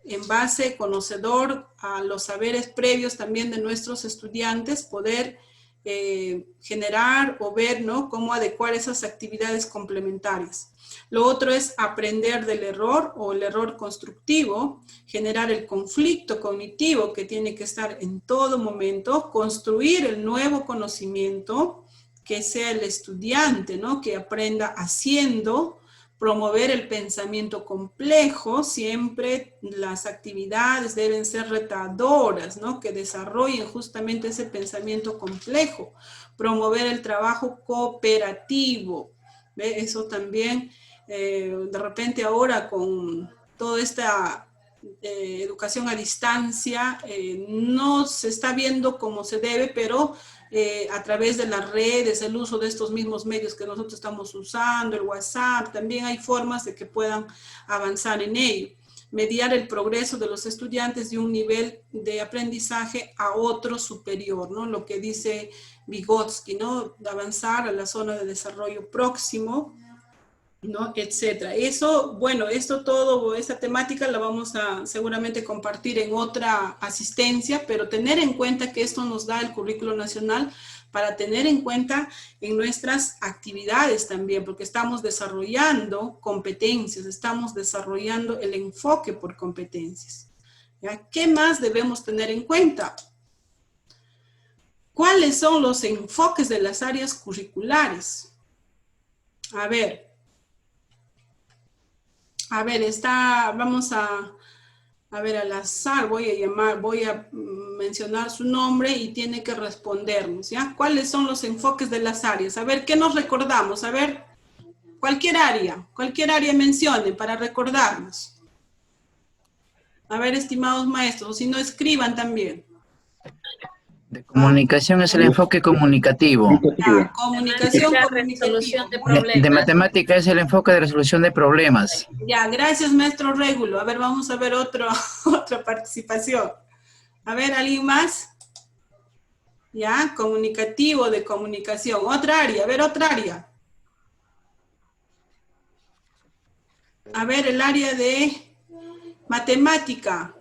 en base conocedor a los saberes previos también de nuestros estudiantes poder generar o ver, ¿no?, cómo adecuar esas actividades complementarias. Lo otro es aprender del error o el error constructivo, generar el conflicto cognitivo que tiene que estar en todo momento, construir el nuevo conocimiento, que sea el estudiante, ¿no?, que aprenda haciendo, promover el pensamiento complejo, siempre las actividades deben ser retadoras, ¿no?, que desarrollen justamente ese pensamiento complejo, promover el trabajo cooperativo, ¿ve? Eso también, de repente ahora con toda esta educación a distancia, no se está viendo como se debe, pero a través de las redes, el uso de estos mismos medios que nosotros estamos usando, el WhatsApp, también hay formas de que puedan avanzar en ello. Mediar el progreso de los estudiantes de un nivel de aprendizaje a otro superior, ¿no? Lo que dice Vygotsky, ¿no? Avanzar a la zona de desarrollo próximo, ¿no?, etcétera. Eso, bueno, esto todo, esta temática la vamos a seguramente compartir en otra asistencia, pero tener en cuenta que esto nos da el currículo nacional para tener en cuenta en nuestras actividades también, porque estamos desarrollando competencias, estamos desarrollando el enfoque por competencias, ¿ya? ¿Qué más debemos tener en cuenta? ¿Cuáles son los enfoques de las áreas curriculares? A ver, vamos a ver al azar, voy a mencionar su nombre y tiene que respondernos, ¿ya? ¿Cuáles son los enfoques de las áreas? A ver, ¿qué nos recordamos? A ver, cualquier área mencione para recordarnos. A ver, estimados maestros, o si no, escriban también. De comunicación es el enfoque comunicativo. Ya, comunicación comunicativa. De matemática es el enfoque de resolución de problemas. Ya, gracias, maestro Régulo. A ver, vamos a ver otra participación. A ver, ¿alguien más? Ya, comunicativo, de comunicación. Otra área, a ver, otra área. A ver, el área de matemática,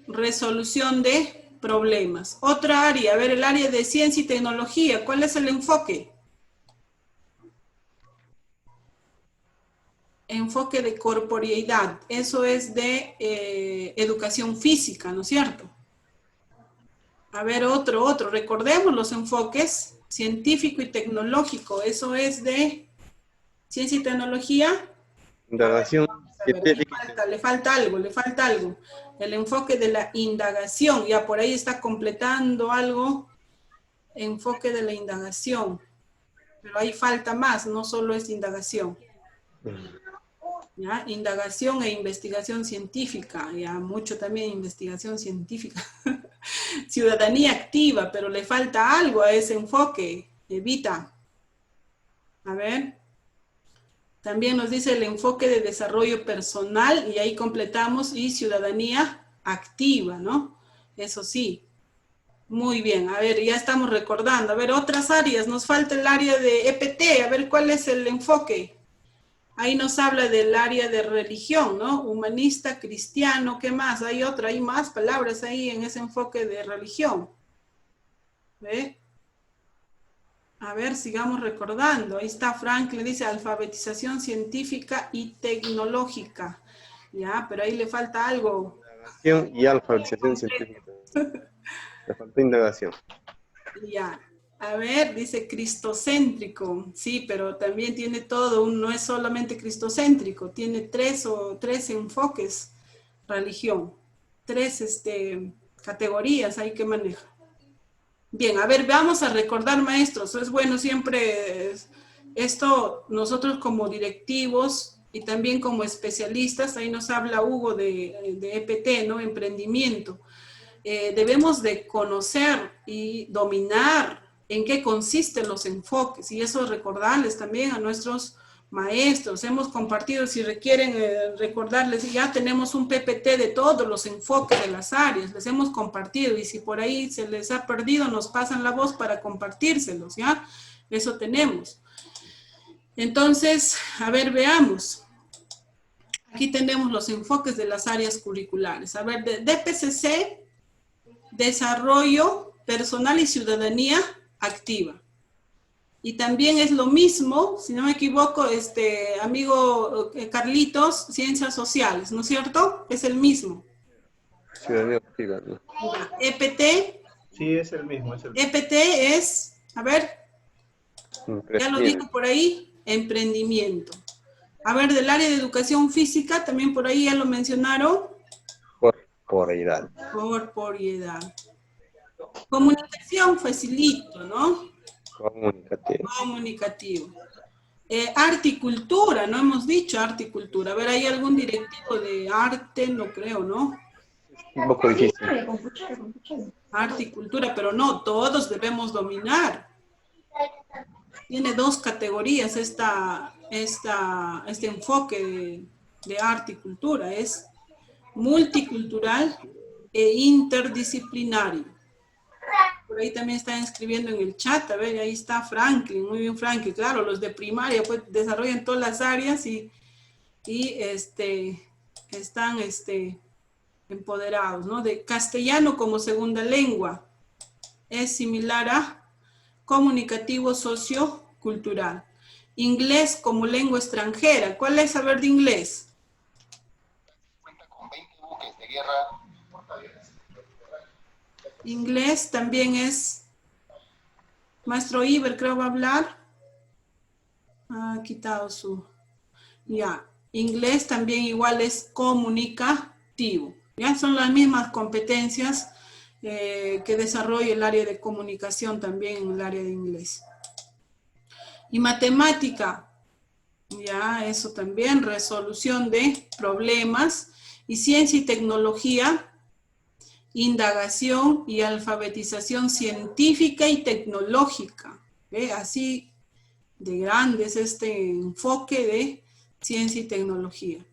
resolución de problemas. Otra área, a ver, el área de ciencia y tecnología. ¿Cuál es el enfoque? Enfoque de corporeidad. Eso es de educación física, ¿no es cierto? A ver, otro. Recordemos los enfoques científico y tecnológico. Eso es de ciencia y tecnología. Indagación científica. Le falta algo. El enfoque de la indagación. Ya por ahí está completando algo. Enfoque de la indagación. Pero ahí falta más, no solo es indagación. ¿Ya? Indagación e investigación científica, ya mucho también investigación científica. Ciudadanía activa, pero le falta algo a ese enfoque, Evita. A ver. También nos dice el enfoque de desarrollo personal y ahí completamos y ciudadanía activa, ¿no? Eso sí. Muy bien, a ver, ya estamos recordando. A ver, otras áreas, nos falta el área de EPT, a ver cuál es el enfoque. Ahí nos habla del área de religión, ¿no? Humanista, cristiano, ¿qué más? Hay más palabras ahí en ese enfoque de religión. ¿Ve? A ver, sigamos recordando. Ahí está Frank, le dice alfabetización científica y tecnológica. Ya, pero ahí le falta algo. Indagación y alfabetización científica. Le falta indagación. Ya. A ver, dice cristocéntrico, sí, pero también tiene todo, no es solamente cristocéntrico, tiene tres enfoques, religión, tres categorías ahí que maneja. Bien, a ver, vamos a recordar, maestros. Es bueno siempre esto, nosotros como directivos y también como especialistas, ahí nos habla Hugo de EPT, ¿no? Emprendimiento. Debemos de conocer y dominar en qué consisten los enfoques, y eso recordarles también a nuestros maestros. Hemos compartido, si requieren recordarles, ya tenemos un PPT de todos los enfoques de las áreas, les hemos compartido, y si por ahí se les ha perdido, nos pasan la voz para compartírselos, ¿ya? Eso tenemos. Entonces, a ver, veamos. Aquí tenemos los enfoques de las áreas curriculares. A ver, de DPCC, desarrollo personal y ciudadanía activa. Y también es lo mismo, si no me equivoco, amigo Carlitos, ciencias sociales, ¿no es cierto? Es el mismo. Ciudadanía activa, ¿no? EPT. Sí, es el mismo. EPT es, a ver, ya lo dijo por ahí, emprendimiento. A ver, del área de educación física, también por ahí ya lo mencionaron. Corporeidad. Corporeidad. Comunicación, facilito, ¿no? Comunicativo. Comunicativo. Arte y cultura, no hemos dicho arte y cultura. A ver, ¿hay algún directivo de arte? No creo, ¿no? Un poco difícil. Arte y cultura, pero no, todos debemos dominar. Tiene dos categorías este enfoque de arte y cultura. Es multicultural e interdisciplinario. Por ahí también están escribiendo en el chat, a ver, ahí está Franklin, muy bien Franklin, claro, los de primaria pues desarrollan todas las áreas y están empoderados, ¿no? De castellano como segunda lengua, es similar a comunicativo sociocultural. Inglés como lengua extranjera, ¿cuál es saber de inglés? Cuenta con 20 buques de guerra. Inglés también es, maestro Iber creo va a hablar, ha quitado su, ya, inglés también igual es comunicativo, ya, son las mismas competencias que desarrolla el área de comunicación también en el área de inglés. Y matemática, ya, eso también, resolución de problemas, y ciencia y tecnología, indagación y alfabetización científica y tecnológica. ¿Ve? Así de grande es este enfoque de ciencia y tecnología.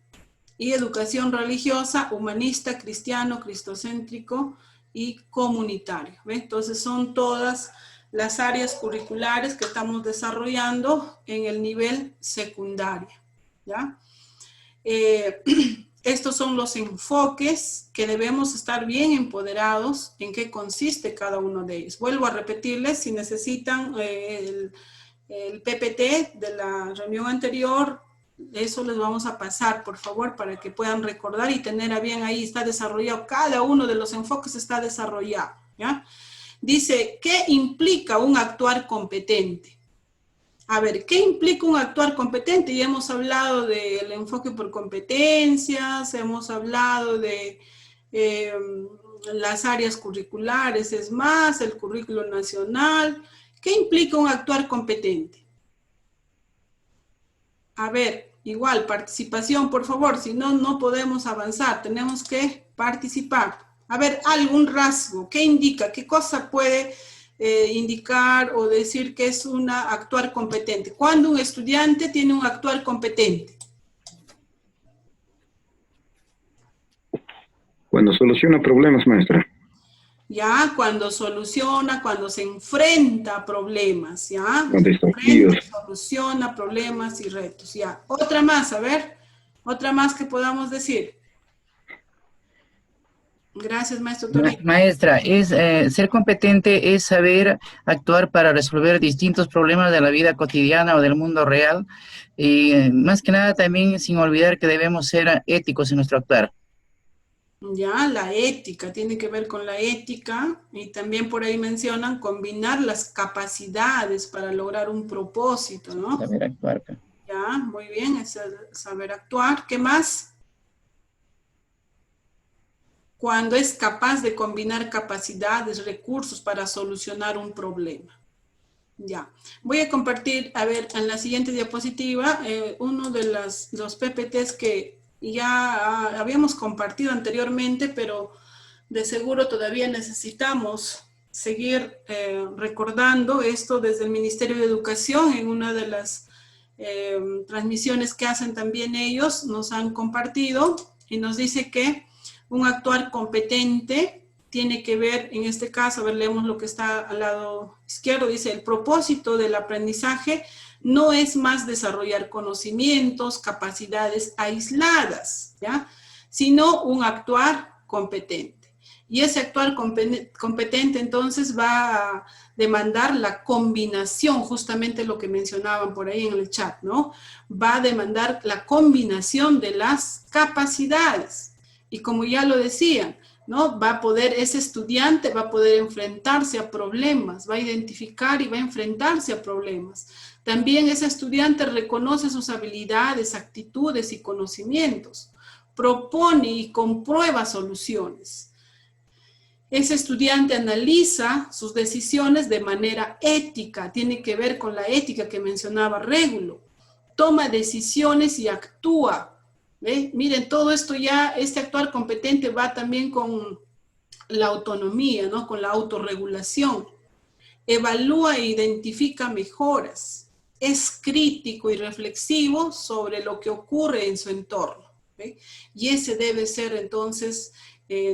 Y educación religiosa, humanista, cristiano, cristocéntrico y comunitario. ¿Ve? Entonces son todas las áreas curriculares que estamos desarrollando en el nivel secundario. ¿Ya? Estos son los enfoques que debemos estar bien empoderados en qué consiste cada uno de ellos. Vuelvo a repetirles, si necesitan el PPT de la reunión anterior, eso les vamos a pasar, por favor, para que puedan recordar y tener a bien ahí, está desarrollado, cada uno de los enfoques está desarrollado, ¿ya? Dice, ¿qué implica un actuar competente? A ver, ¿qué implica un actuar competente? Ya hemos hablado del enfoque por competencias, hemos hablado de las áreas curriculares, es más, el currículo nacional. ¿Qué implica un actuar competente? A ver, igual, participación, por favor, si no, no podemos avanzar, tenemos que participar. A ver, algún rasgo, ¿qué indica? ¿Qué cosa puede indicar o decir que es un actuar competente? ¿Cuándo un estudiante tiene un actuar competente? Cuando soluciona problemas, maestra. Ya, cuando soluciona, cuando se enfrenta a problemas, ¿ya? Con desafíos. Soluciona problemas y retos, ¿ya? Otra más, a ver, otra más que podamos decir. Gracias, maestro Torito. Maestra, ser competente es saber actuar para resolver distintos problemas de la vida cotidiana o del mundo real, y más que nada también sin olvidar que debemos ser éticos en nuestro actuar. Ya, la ética, tiene que ver con la ética, y también por ahí mencionan combinar las capacidades para lograr un propósito, ¿no? Saber actuar. Ya, muy bien, es saber actuar. ¿Qué más? cuando es capaz de combinar capacidades, recursos para solucionar un problema. Ya, voy a compartir, a ver, en la siguiente diapositiva, uno de los PPTs que ya habíamos compartido anteriormente, pero de seguro todavía necesitamos seguir recordando esto desde el Ministerio de Educación. En una de las transmisiones que hacen también ellos, nos han compartido y nos dice que un actuar competente tiene que ver, en este caso, a ver, leemos lo que está al lado izquierdo, dice, el propósito del aprendizaje no es más desarrollar conocimientos, capacidades aisladas, ¿ya? Sino un actuar competente. Y ese actuar competente, entonces, va a demandar la combinación, justamente lo que mencionaban por ahí en el chat, ¿no? Va a demandar la combinación de las capacidades. Y como ya lo decían, ¿no? Va a poder, ese estudiante va a poder enfrentarse a problemas, va a identificar y va a enfrentarse a problemas. También ese estudiante reconoce sus habilidades, actitudes y conocimientos, propone y comprueba soluciones. Ese estudiante analiza sus decisiones de manera ética, tiene que ver con la ética que mencionaba Régulo, toma decisiones y actúa. ¿Ve? Miren, todo esto ya, este actuar competente va también con la autonomía, ¿no? Con la autorregulación. Evalúa e identifica mejoras. Es crítico y reflexivo sobre lo que ocurre en su entorno. ¿Ve? Y ese debe ser entonces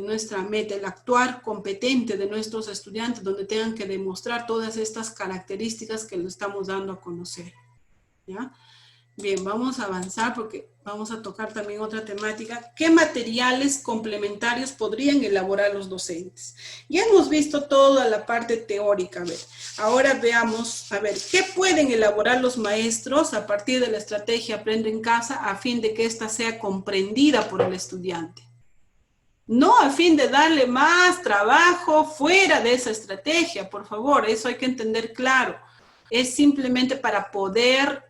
nuestra meta, el actuar competente de nuestros estudiantes, donde tengan que demostrar todas estas características que lo estamos dando a conocer. ¿Ya? Bien, vamos a avanzar porque vamos a tocar también otra temática. ¿Qué materiales complementarios podrían elaborar los docentes? Ya hemos visto toda la parte teórica. A ver, ahora veamos, a ver, ¿qué pueden elaborar los maestros a partir de la estrategia Aprende en Casa a fin de que ésta sea comprendida por el estudiante? No a fin de darle más trabajo fuera de esa estrategia, por favor, eso hay que entender claro. Es simplemente para poder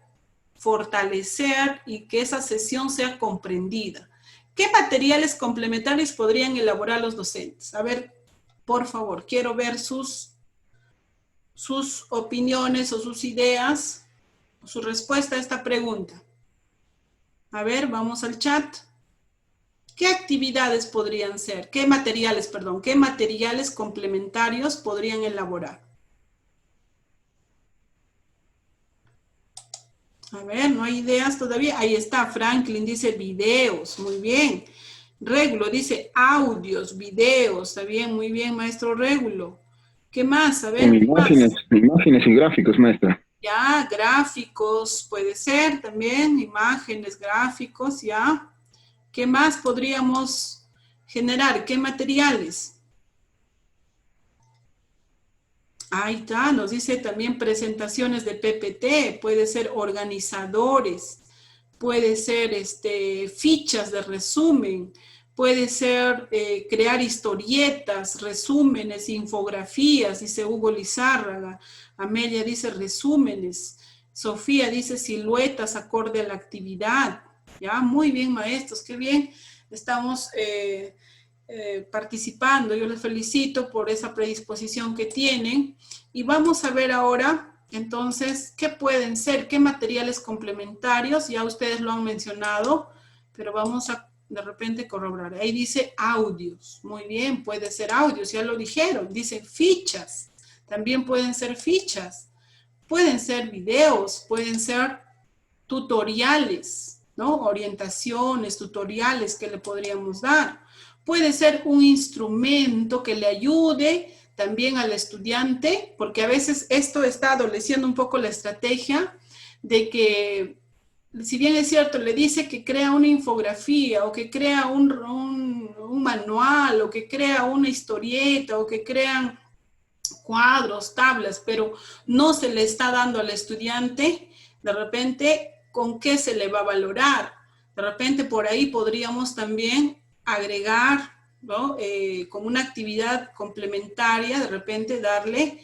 fortalecer y que esa sesión sea comprendida. ¿Qué materiales complementarios podrían elaborar los docentes? A ver, por favor, quiero ver sus opiniones o sus ideas, su respuesta a esta pregunta. A ver, vamos al chat. ¿Qué actividades podrían ser? ¿Qué materiales complementarios podrían elaborar? A ver, no hay ideas todavía. Ahí está, Franklin dice videos, muy bien. Régulo dice audios, videos, está bien, muy bien, maestro Régulo. ¿Qué más? A ver, imágenes y gráficos, maestra. Ya, gráficos, puede ser también, imágenes, gráficos, ya. ¿Qué más podríamos generar? ¿Qué materiales? Ahí está, nos dice también presentaciones de PPT, puede ser organizadores, puede ser fichas de resumen, puede ser crear historietas, resúmenes, infografías, dice Hugo Lizárraga. Amelia dice resúmenes, Sofía dice siluetas acorde a la actividad. Ya, muy bien, maestros, qué bien estamos participando. Yo les felicito por esa predisposición que tienen. Y vamos a ver ahora, entonces, qué pueden ser, qué materiales complementarios. Ya ustedes lo han mencionado, pero vamos a de repente corroborar. Ahí dice audios. Muy bien, puede ser audios, ya lo dijeron. Dice fichas. También pueden ser fichas. Pueden ser videos, pueden ser tutoriales, ¿no? Orientaciones, tutoriales que le podríamos dar. Puede ser un instrumento que le ayude también al estudiante, porque a veces esto está adoleciendo un poco la estrategia de que, si bien es cierto, le dice que crea una infografía o que crea un manual o que crea una historieta o que crean cuadros, tablas, pero no se le está dando al estudiante, de repente, ¿con qué se le va a valorar? De repente por ahí podríamos también agregar, ¿no? Como una actividad complementaria, de repente darle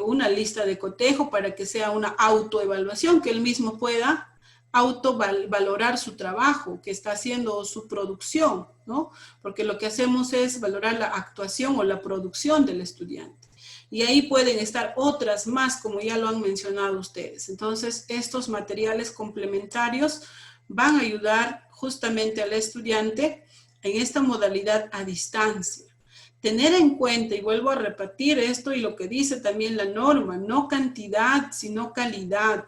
una lista de cotejo para que sea una autoevaluación, que él mismo pueda autovalorar su trabajo que está haciendo o su producción, ¿no? Porque lo que hacemos es valorar la actuación o la producción del estudiante. Y ahí pueden estar otras más, como ya lo han mencionado ustedes. Entonces, estos materiales complementarios van a ayudar justamente al estudiante en esta modalidad a distancia. Tener en cuenta, y vuelvo a repetir esto y lo que dice también la norma, no cantidad, sino calidad,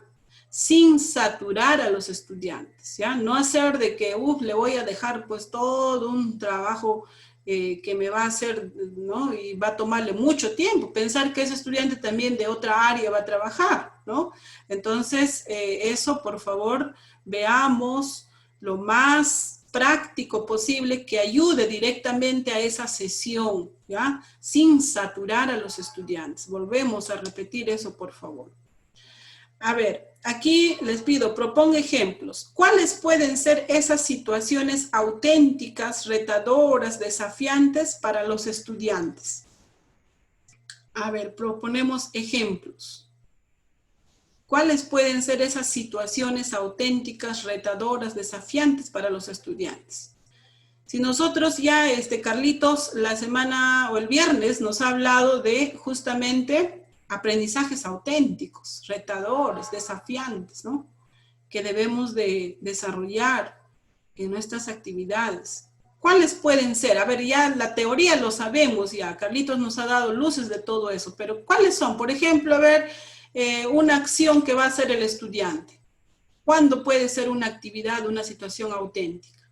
sin saturar a los estudiantes, ¿ya? No hacer de que, le voy a dejar pues todo un trabajo que me va a hacer, ¿no? Y va a tomarle mucho tiempo. Pensar que ese estudiante también de otra área va a trabajar, ¿no? Entonces, eso, por favor, veamos lo más práctico posible que ayude directamente a esa sesión, ¿ya? Sin saturar a los estudiantes. Volvemos a repetir eso, por favor. A ver, aquí les pido, propongo ejemplos. ¿Cuáles pueden ser esas situaciones auténticas, retadoras, desafiantes para los estudiantes? A ver, proponemos ejemplos. ¿Cuáles pueden ser esas situaciones auténticas, retadoras, desafiantes para los estudiantes? Si nosotros ya, Carlitos, la semana o el viernes nos ha hablado de justamente aprendizajes auténticos, retadores, desafiantes, ¿no? Que debemos de desarrollar en nuestras actividades. ¿Cuáles pueden ser? A ver, ya la teoría lo sabemos ya, Carlitos nos ha dado luces de todo eso, pero ¿cuáles son? Por ejemplo, a ver, una acción que va a hacer el estudiante. ¿Cuándo puede ser una actividad, una situación auténtica?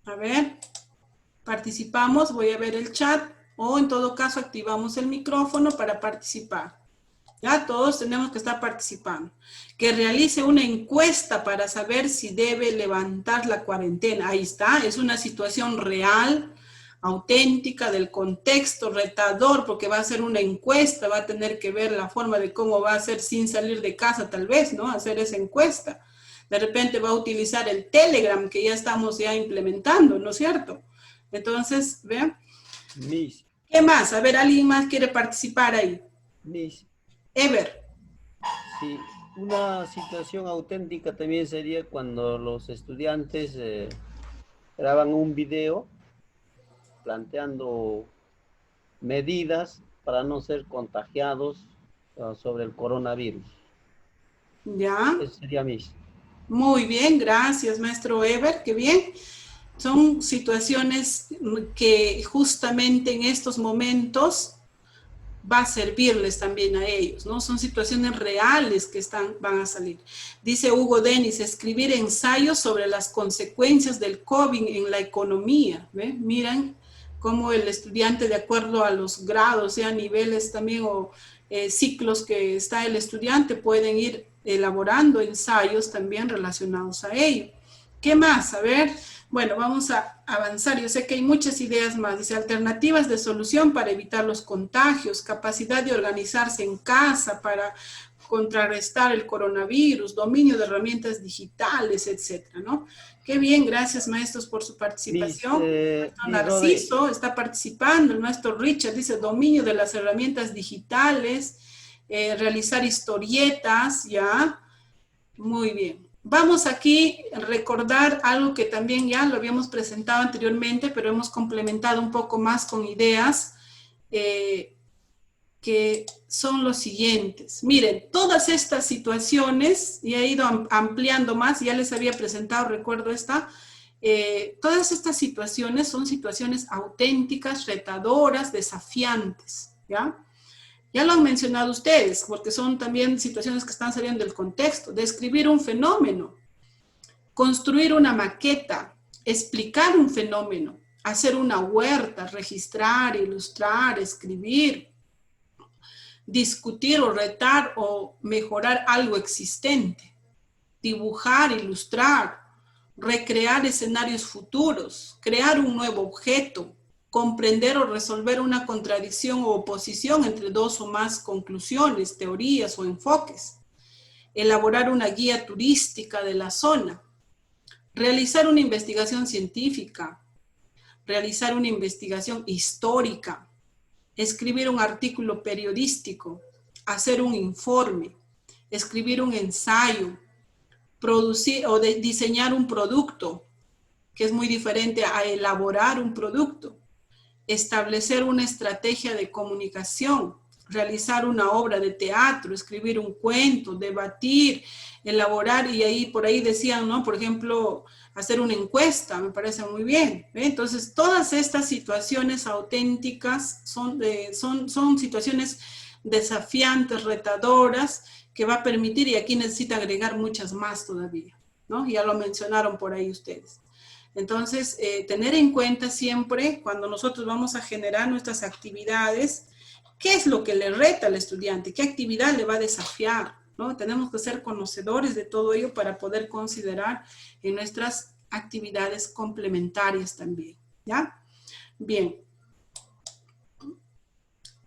A ver, participamos, voy a ver el chat. O en todo caso activamos el micrófono para participar. Ya todos tenemos que estar participando. Que realice una encuesta para saber si debe levantar la cuarentena. Ahí está, es una situación real, auténtica, del contexto, retador, porque va a ser una encuesta, va a tener que ver la forma de cómo va a hacer sin salir de casa tal vez, ¿no? Hacer esa encuesta. De repente va a utilizar el Telegram que ya estamos implementando, ¿no es cierto? Entonces, vean. Miss. ¿Qué más? A ver, ¿alguien más quiere participar ahí? Miss. Ever. Sí, una situación auténtica también sería cuando los estudiantes graban un video planteando medidas para no ser contagiados sobre el coronavirus. Ya. Eso sería Miss. Muy bien, gracias, maestro Ever, qué bien. Son situaciones que justamente en estos momentos va a servirles también a ellos, ¿no? Son situaciones reales que van a salir. Dice Hugo Denis, escribir ensayos sobre las consecuencias del COVID en la economía. ¿Ve? Miren cómo el estudiante, de acuerdo a los grados, sea niveles también o ciclos que está el estudiante, pueden ir elaborando ensayos también relacionados a ello. ¿Qué más? A ver, bueno, vamos a avanzar. Yo sé que hay muchas ideas más. Dice, alternativas de solución para evitar los contagios, capacidad de organizarse en casa para contrarrestar el coronavirus, dominio de herramientas digitales, etcétera, ¿no? Qué bien, gracias maestros por su participación. Narciso está participando, el maestro Richard dice dominio de las herramientas digitales, realizar historietas, ya, muy bien. Vamos aquí a recordar algo que también ya lo habíamos presentado anteriormente, pero hemos complementado un poco más con ideas que son los siguientes. Miren, todas estas situaciones, y he ido ampliando más, ya les había presentado, recuerdo esta, todas estas situaciones son situaciones auténticas, retadoras, desafiantes, ¿ya? Ya lo han mencionado ustedes, porque son también situaciones que están saliendo del contexto. Describir un fenómeno, construir una maqueta, explicar un fenómeno, hacer una huerta, registrar, ilustrar, escribir, discutir o retar o mejorar algo existente, dibujar, ilustrar, recrear escenarios futuros, crear un nuevo objeto, comprender o resolver una contradicción o oposición entre dos o más conclusiones, teorías o enfoques, elaborar una guía turística de la zona, realizar una investigación científica, realizar una investigación histórica, escribir un artículo periodístico, hacer un informe, escribir un ensayo, producir o diseñar un producto, que es muy diferente a elaborar un producto, establecer una estrategia de comunicación, realizar una obra de teatro, escribir un cuento, debatir, elaborar, y ahí por ahí decían, ¿no? Por ejemplo, hacer una encuesta, me parece muy bien. Entonces, todas estas situaciones auténticas son situaciones desafiantes, retadoras, que va a permitir, y aquí necesita agregar muchas más todavía, ¿no? Ya lo mencionaron por ahí ustedes. Entonces, tener en cuenta siempre, cuando nosotros vamos a generar nuestras actividades, ¿qué es lo que le reta al estudiante? ¿Qué actividad le va a desafiar? ¿No? Tenemos que ser conocedores de todo ello para poder considerar en nuestras actividades complementarias también, ¿ya? Bien.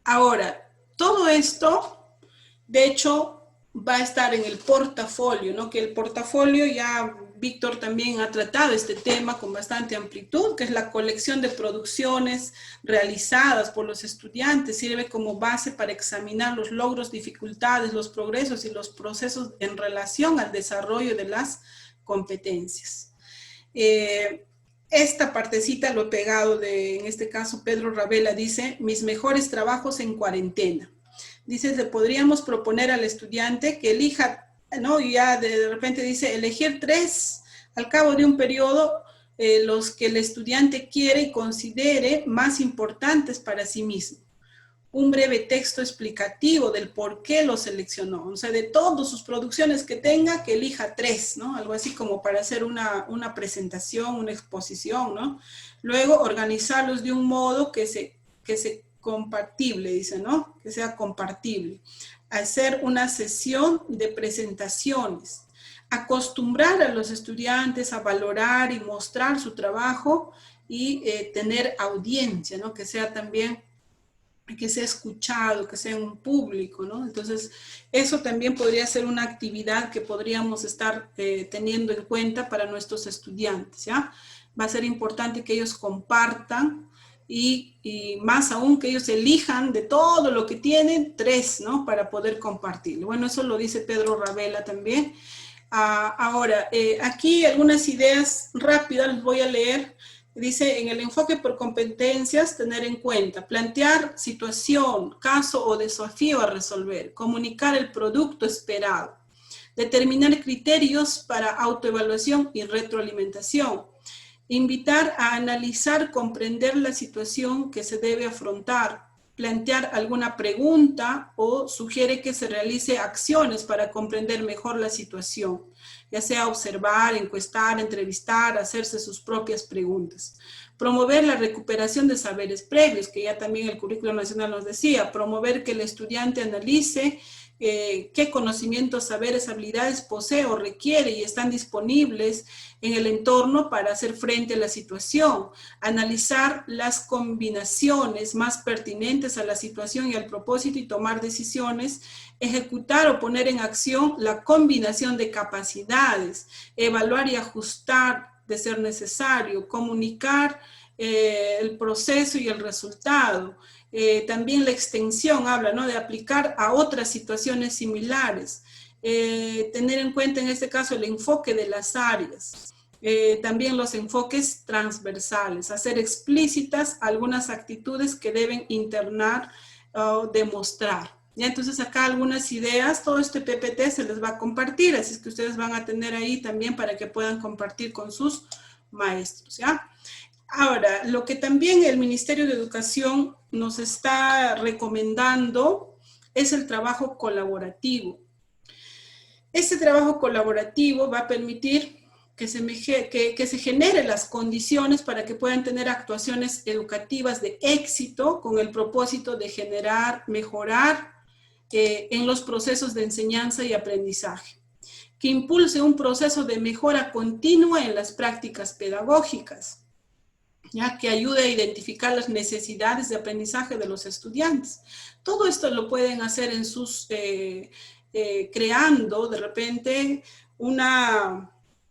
Ahora, todo esto, de hecho, va a estar en el portafolio, ¿no? Que el portafolio ya Víctor también ha tratado este tema con bastante amplitud, que es la colección de producciones realizadas por los estudiantes, sirve como base para examinar los logros, dificultades, los progresos y los procesos en relación al desarrollo de las competencias. Esta partecita lo he pegado en este caso, Pedro Ravela dice, mis mejores trabajos en cuarentena. Dice, le podríamos proponer al estudiante que elija, ¿no? Y ya de repente dice, elegir 3 al cabo de un periodo, los que el estudiante quiere y considere más importantes para sí mismo. Un breve texto explicativo del por qué lo seleccionó. O sea, de todas sus producciones que tenga, que elija 3, ¿no? Algo así como para hacer una presentación, una exposición, ¿no? Luego, organizarlos de un modo que se compartible, dice, ¿no? Que sea compartible. Hacer una sesión de presentaciones. Acostumbrar a los estudiantes a valorar y mostrar su trabajo y tener audiencia, ¿no? Que sea también, que sea escuchado, que sea un público, ¿no? Entonces, eso también podría ser una actividad que podríamos estar teniendo en cuenta para nuestros estudiantes, ¿ya? Va a ser importante que ellos compartan y más aún que ellos elijan de todo lo que tienen 3, ¿no? Para poder compartirlo. Bueno, eso lo dice Pedro Ravela también. Ahora, aquí algunas ideas rápidas, les voy a leer. Dice, en el enfoque por competencias, tener en cuenta, plantear situación, caso o desafío a resolver, comunicar el producto esperado, determinar criterios para autoevaluación y retroalimentación, invitar a analizar, comprender la situación que se debe afrontar, plantear alguna pregunta o sugiere que se realice acciones para comprender mejor la situación, ya sea observar, encuestar, entrevistar, hacerse sus propias preguntas. Promover la recuperación de saberes previos, que ya también el Currículo Nacional nos decía, promover que el estudiante analice qué conocimientos, saberes, habilidades posee o requiere y están disponibles en el entorno para hacer frente a la situación, analizar las combinaciones más pertinentes a la situación y al propósito y tomar decisiones, ejecutar o poner en acción la combinación de capacidades, evaluar y ajustar de ser necesario, comunicar el proceso y el resultado. También la extensión habla, ¿no? De aplicar a otras situaciones similares. Tener en cuenta en este caso el enfoque de las áreas. También los enfoques transversales. Hacer explícitas algunas actitudes que deben internar o demostrar. ¿Ya? Entonces acá algunas ideas, todo este PPT se les va a compartir, así es que ustedes van a tener ahí también para que puedan compartir con sus maestros, ¿ya? Ahora, lo que también el Ministerio de Educación nos está recomendando es el trabajo colaborativo. Este trabajo colaborativo va a permitir que se generen las condiciones para que puedan tener actuaciones educativas de éxito con el propósito de generar, mejorar en los procesos de enseñanza y aprendizaje, que impulse un proceso de mejora continua en las prácticas pedagógicas, ya que ayude a identificar las necesidades de aprendizaje de los estudiantes. Todo esto lo pueden hacer en sus, creando de repente una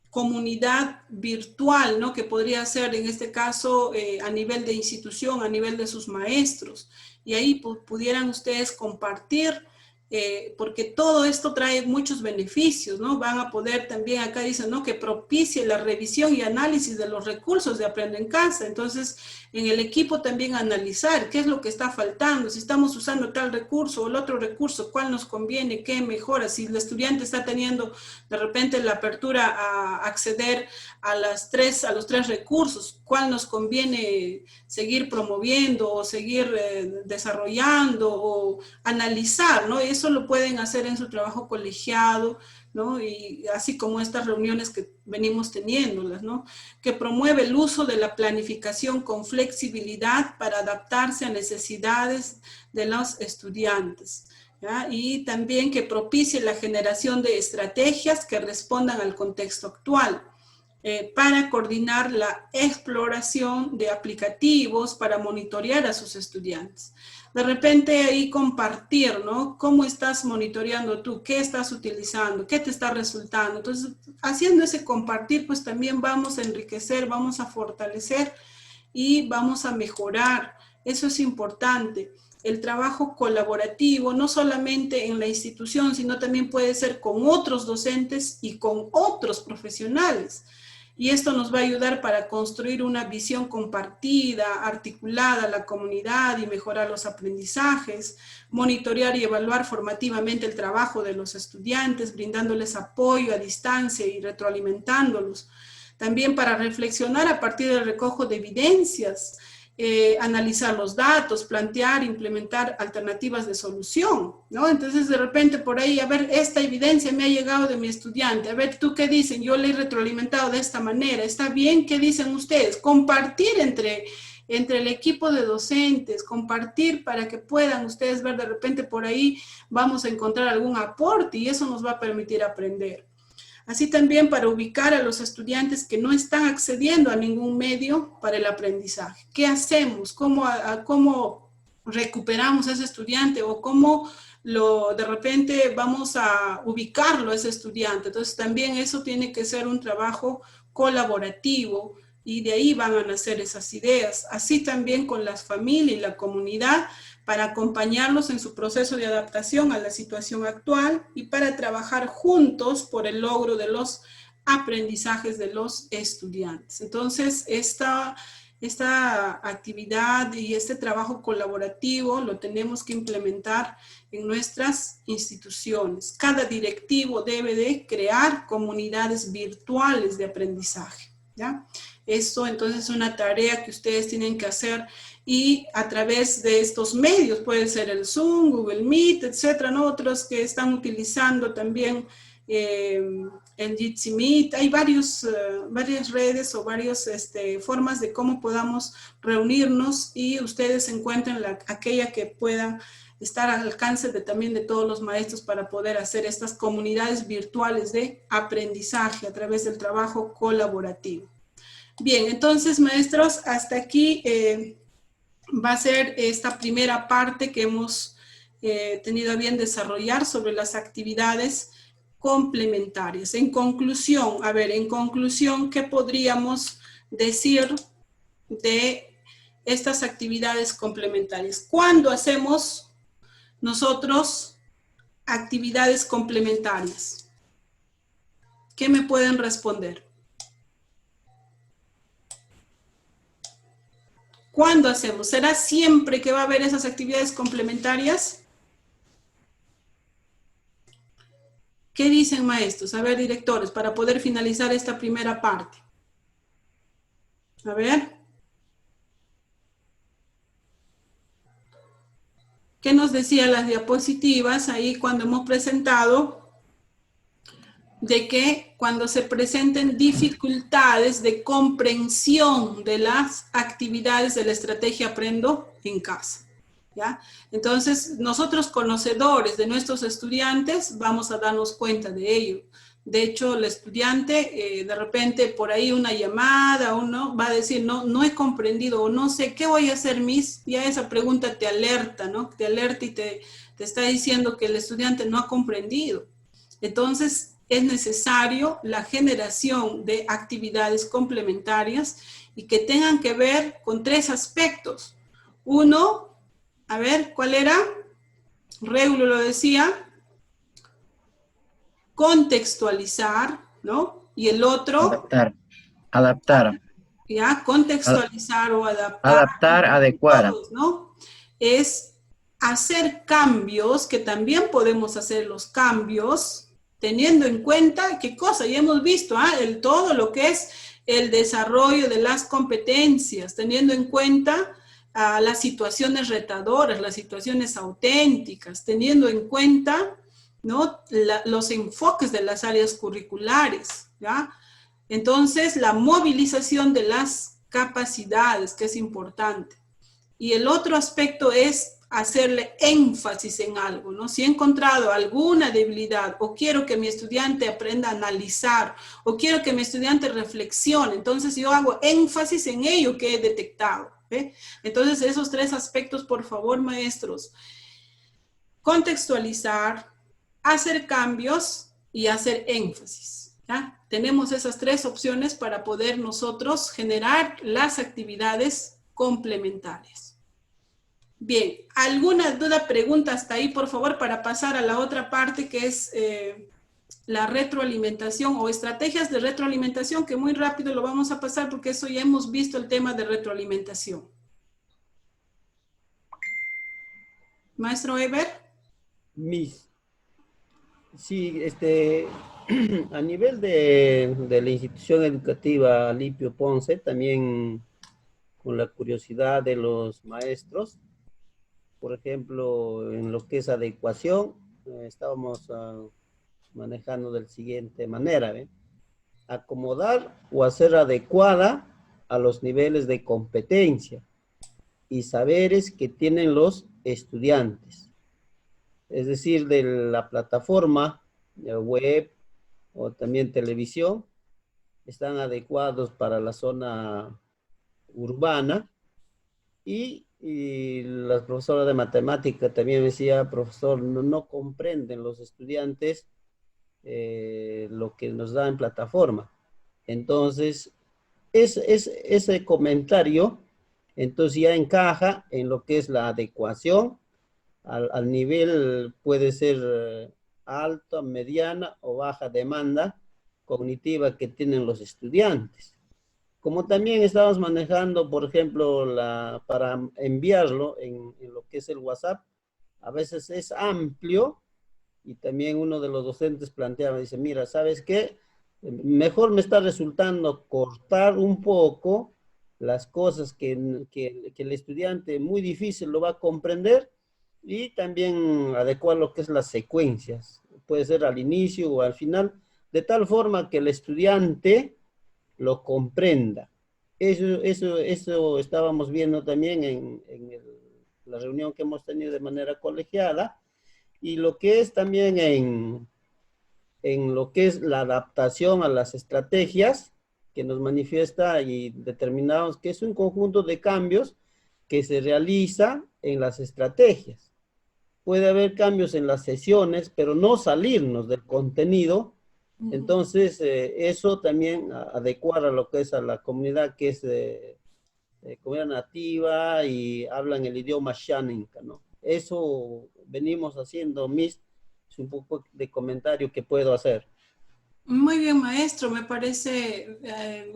comunidad virtual, ¿no? Que podría ser en este caso a nivel de institución, a nivel de sus maestros. Y ahí pudieran ustedes compartir porque todo esto trae muchos beneficios, ¿no? Van a poder también, acá dicen, ¿no? Que propicie la revisión y análisis de los recursos de Aprende en Casa. Entonces, en el equipo también analizar qué es lo que está faltando, si estamos usando tal recurso o el otro recurso, cuál nos conviene, qué mejora, si el estudiante está teniendo de repente la apertura a acceder a los tres recursos, cuál nos conviene seguir promoviendo o seguir desarrollando o analizar, ¿no? Eso lo pueden hacer en su trabajo colegiado, ¿no? Y así como estas reuniones que venimos teniéndolas, ¿no? Que promueve el uso de la planificación con flexibilidad para adaptarse a necesidades de los estudiantes, ¿ya? Y también que propicie la generación de estrategias que respondan al contexto actual, para coordinar la exploración de aplicativos para monitorear a sus estudiantes. De repente ahí compartir, ¿no? ¿Cómo estás monitoreando tú? ¿Qué estás utilizando? ¿Qué te está resultando? Entonces, haciendo ese compartir, pues también vamos a enriquecer, vamos a fortalecer y vamos a mejorar. Eso es importante. El trabajo colaborativo, no solamente en la institución, sino también puede ser con otros docentes y con otros profesionales. Y esto nos va a ayudar para construir una visión compartida, articulada a la comunidad y mejorar los aprendizajes, monitorear y evaluar formativamente el trabajo de los estudiantes, brindándoles apoyo a distancia y retroalimentándolos. También para reflexionar a partir del recojo de evidencias, analizar los datos, plantear, implementar alternativas de solución, ¿no? Entonces, de repente, por ahí, a ver, esta evidencia me ha llegado de mi estudiante, a ver, ¿tú qué dicen? Yo le he retroalimentado de esta manera, ¿está bien? ¿Qué dicen ustedes? Compartir entre el equipo de docentes, compartir para que puedan ustedes ver, de repente, por ahí vamos a encontrar algún aporte y eso nos va a permitir aprender. Así también para ubicar a los estudiantes que no están accediendo a ningún medio para el aprendizaje. ¿Qué hacemos? ¿Cómo recuperamos a ese estudiante? ¿O cómo de repente vamos a ubicarlo a ese estudiante? Entonces también eso tiene que ser un trabajo colaborativo y de ahí van a nacer esas ideas. Así también con las familias y la comunidad, para acompañarlos en su proceso de adaptación a la situación actual y para trabajar juntos por el logro de los aprendizajes de los estudiantes. Entonces, esta actividad y este trabajo colaborativo lo tenemos que implementar en nuestras instituciones. Cada directivo debe de crear comunidades virtuales de aprendizaje, ¿ya? Esto entonces es una tarea que ustedes tienen que hacer y a través de estos medios, puede ser el Zoom, Google Meet, etcétera, ¿no? Otros que están utilizando también el Jitsi Meet. Hay varias redes o varias formas de cómo podamos reunirnos y ustedes encuentren aquella que pueda estar al alcance también de todos los maestros para poder hacer estas comunidades virtuales de aprendizaje a través del trabajo colaborativo. Bien, entonces, maestros, hasta aquí va a ser esta primera parte que hemos tenido a bien desarrollar sobre las actividades complementarias. En conclusión, ¿qué podríamos decir de estas actividades complementarias? ¿Cuándo hacemos nosotros actividades complementarias? ¿Qué me pueden responder? ¿Cuándo hacemos? ¿Será siempre que va a haber esas actividades complementarias? ¿Qué dicen maestros? A ver, directores, para poder finalizar esta primera parte. A ver. ¿Qué nos decían las diapositivas ahí cuando hemos presentado? De que cuando se presenten dificultades de comprensión de las actividades de la estrategia Aprendo en Casa, ¿ya? Entonces, nosotros conocedores de nuestros estudiantes vamos a darnos cuenta de ello. De hecho, el estudiante, de repente, por ahí una llamada, uno va a decir, no he comprendido, o no sé, ¿qué voy a hacer, Miss? Ya esa pregunta te alerta, ¿no? Te alerta y te está diciendo que el estudiante no ha comprendido. Entonces, es necesario la generación de actividades complementarias y que tengan que ver con 3 aspectos. Uno, a ver, ¿cuál era? Regulo lo decía, contextualizar, ¿no? Y el otro, Adaptar. Adaptar. ya, contextualizar o adaptar. Adaptar, adecuar. Todos, ¿no? Es hacer cambios, que también podemos hacer los cambios, teniendo en cuenta qué cosa, ya hemos visto, todo lo que es el desarrollo de las competencias, teniendo en cuenta las situaciones retadoras, las situaciones auténticas, teniendo en cuenta, ¿no? Los enfoques de las áreas curriculares, ¿ya? Entonces, la movilización de las capacidades, que es importante. Y el otro aspecto es hacerle énfasis en algo, ¿no? Si he encontrado alguna debilidad o quiero que mi estudiante aprenda a analizar o quiero que mi estudiante reflexione, entonces yo hago énfasis en ello que he detectado, ¿ve? Entonces esos tres aspectos, por favor, maestros. Contextualizar, hacer cambios y hacer énfasis, ¿ya? Tenemos esas tres opciones para poder nosotros generar las actividades complementarias. Bien, ¿alguna duda, pregunta hasta ahí, por favor, para pasar a la otra parte que es la retroalimentación o estrategias de retroalimentación, que muy rápido lo vamos a pasar porque eso ya hemos visto el tema de retroalimentación. Maestro Eber. Sí, a nivel de la institución educativa Alipio Ponce, también con la curiosidad de los maestros, por ejemplo, en lo que es adecuación, estábamos manejando de la siguiente manera, ¿ve? Acomodar o hacer adecuada a los niveles de competencia y saberes que tienen los estudiantes. Es decir, de la plataforma web o también televisión, están adecuados para la zona urbana y la profesora de matemática también decía, profesor, no comprenden los estudiantes lo que nos da en plataforma. Entonces, ese comentario, entonces ya encaja en lo que es la adecuación al nivel, puede ser alta, mediana o baja demanda cognitiva que tienen los estudiantes. Como también estamos manejando, por ejemplo, para enviarlo en lo que es el WhatsApp, a veces es amplio y también uno de los docentes planteaba, dice, mira, ¿sabes qué? Mejor me está resultando cortar un poco las cosas que el estudiante muy difícil lo va a comprender y también adecuar lo que es las secuencias. Puede ser al inicio o al final, de tal forma que el estudiante lo comprenda. Eso estábamos viendo también en la reunión que hemos tenido de manera colegiada, y lo que es también en lo que es la adaptación a las estrategias que nos manifiesta y determinamos que es un conjunto de cambios que se realiza en las estrategias. Puede haber cambios en las sesiones, pero no salirnos del contenido. Entonces, eso también adecuar a lo que es a la comunidad que es comunidad nativa y hablan el idioma Xaninca, ¿no? Eso venimos haciendo, es un poco de comentario que puedo hacer. Muy bien, maestro, me parece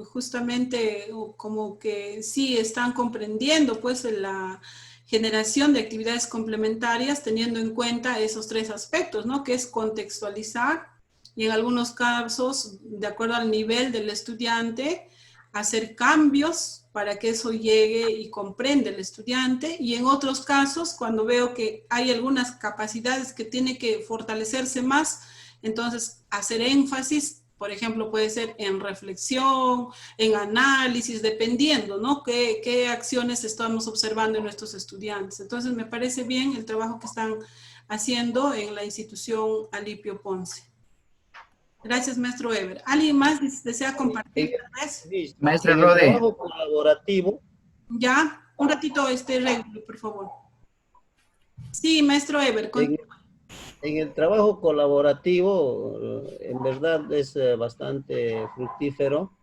justamente como que sí están comprendiendo pues la generación de actividades complementarias teniendo en cuenta esos tres aspectos, ¿no? Que es contextualizar y en algunos casos, de acuerdo al nivel del estudiante, hacer cambios para que eso llegue y comprenda el estudiante, y en otros casos, cuando veo que hay algunas capacidades que tiene que fortalecerse más, entonces hacer énfasis, por ejemplo, puede ser en reflexión, en análisis, dependiendo, ¿no? ¿Qué acciones estamos observando en nuestros estudiantes? Entonces me parece bien el trabajo que están haciendo en la institución Alipio Ponce. Gracias, maestro Eber. ¿Alguien más desea compartir tal vez? Maestro En Rode. el trabajo colaborativo. Ya, un ratito Regulo, por favor. Sí, maestro Eber. En el trabajo colaborativo, en verdad es bastante fructífero.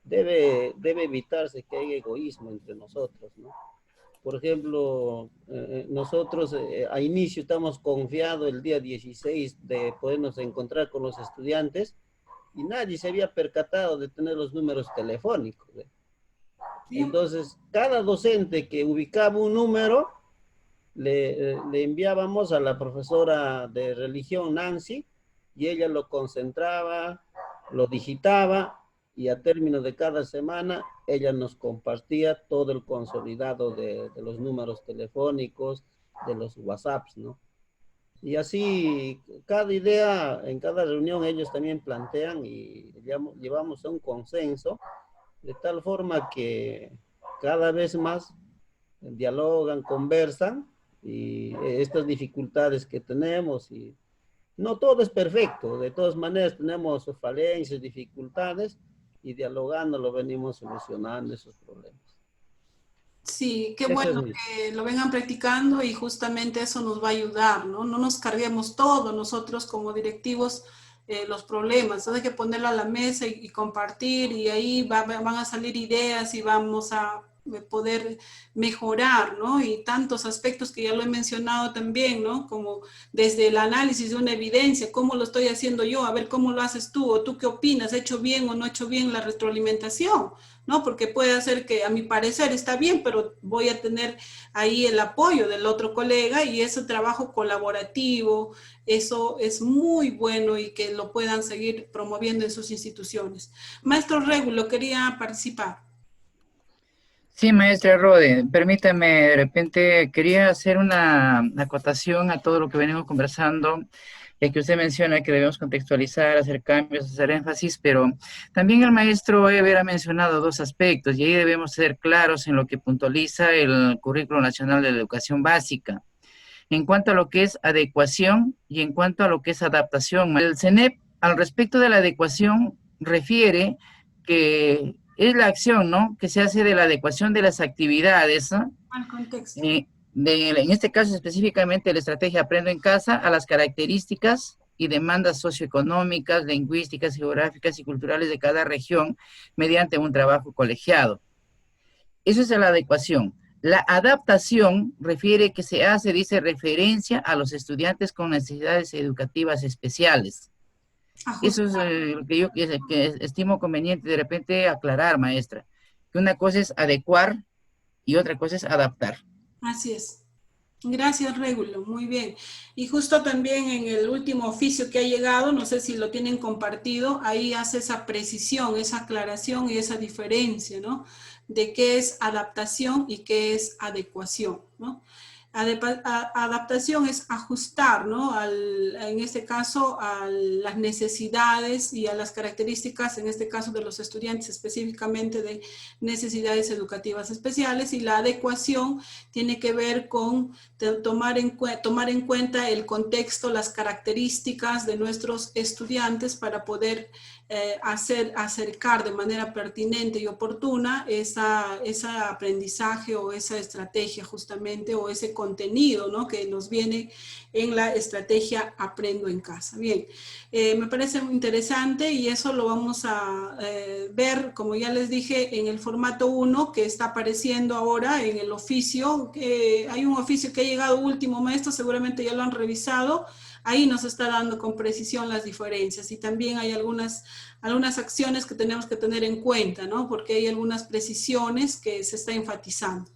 Debe evitarse que haya egoísmo entre nosotros, ¿no? Por ejemplo, nosotros a inicio estamos confiados el día 16 de podernos encontrar con los estudiantes y nadie se había percatado de tener los números telefónicos. Entonces, cada docente que ubicaba un número, le enviábamos a la profesora de religión, Nancy, y ella lo concentraba, lo digitaba, y a término de cada semana, ella nos compartía todo el consolidado de los números telefónicos, de los WhatsApps, ¿no? Y así, cada idea, en cada reunión ellos también plantean y llevamos a un consenso, de tal forma que cada vez más dialogan, conversan, y estas dificultades que tenemos, y no todo es perfecto, de todas maneras tenemos falencias, dificultades, y dialogando lo venimos solucionando esos problemas. Sí, qué Eso bueno es que lo vengan practicando y justamente eso nos va a ayudar, ¿no? No nos carguemos todo nosotros como directivos los problemas, hay que ponerlo a la mesa y compartir y ahí van a salir ideas y vamos a poder mejorar, ¿no? Y tantos aspectos que ya lo he mencionado también, ¿no? Como desde el análisis de una evidencia, ¿cómo lo estoy haciendo yo? A ver cómo lo haces tú, o tú qué opinas, ¿he hecho bien o no he hecho bien la retroalimentación? ¿No? Porque puede ser que a mi parecer está bien, pero voy a tener ahí el apoyo del otro colega y ese trabajo colaborativo, eso es muy bueno y que lo puedan seguir promoviendo en sus instituciones. Maestro Régulo, quería participar. Sí, maestra Rode, permítame, de repente quería hacer una acotación a todo lo que venimos conversando, ya que usted menciona que debemos contextualizar, hacer cambios, hacer énfasis, pero también el maestro Eber ha mencionado dos aspectos, y ahí debemos ser claros en lo que puntualiza el Currículo Nacional de la Educación Básica, en cuanto a lo que es adecuación y en cuanto a lo que es adaptación. El CENEP, al respecto de la adecuación, refiere que es la acción, ¿no?, que se hace de la adecuación de las actividades, ¿no?, Al contexto. en este caso específicamente la estrategia Aprendo en Casa, a las características y demandas socioeconómicas, lingüísticas, geográficas y culturales de cada región mediante un trabajo colegiado. Eso es la adecuación. La adaptación refiere que se hace, dice, referencia a los estudiantes con necesidades educativas especiales. Eso es lo que yo que estimo conveniente de repente aclarar, maestra, que una cosa es adecuar y otra cosa es adaptar. Así es. Gracias, Régulo, muy bien. Y justo también en el último oficio que ha llegado, no sé si lo tienen compartido, ahí hace esa precisión, esa aclaración y esa diferencia, ¿no? De qué es adaptación y qué es adecuación, ¿no? Adaptación es ajustar, ¿no? En este caso, a las necesidades y a las características, en este caso de los estudiantes, específicamente de necesidades educativas especiales, y la adecuación tiene que ver con tomar en cuenta el contexto, las características de nuestros estudiantes para poder acercar de manera pertinente y oportuna ese aprendizaje o esa estrategia justamente, o ese contenido, ¿no?, que nos viene en la estrategia Aprendo en Casa. Bien, me parece muy interesante y eso lo vamos a ver, como ya les dije, en el formato 1 que está apareciendo ahora en el oficio. Hay un oficio que ha llegado último, maestro, seguramente ya lo han revisado. Ahí nos está dando con precisión las diferencias y también hay algunas acciones que tenemos que tener en cuenta, ¿no? Porque hay algunas precisiones que se está enfatizando.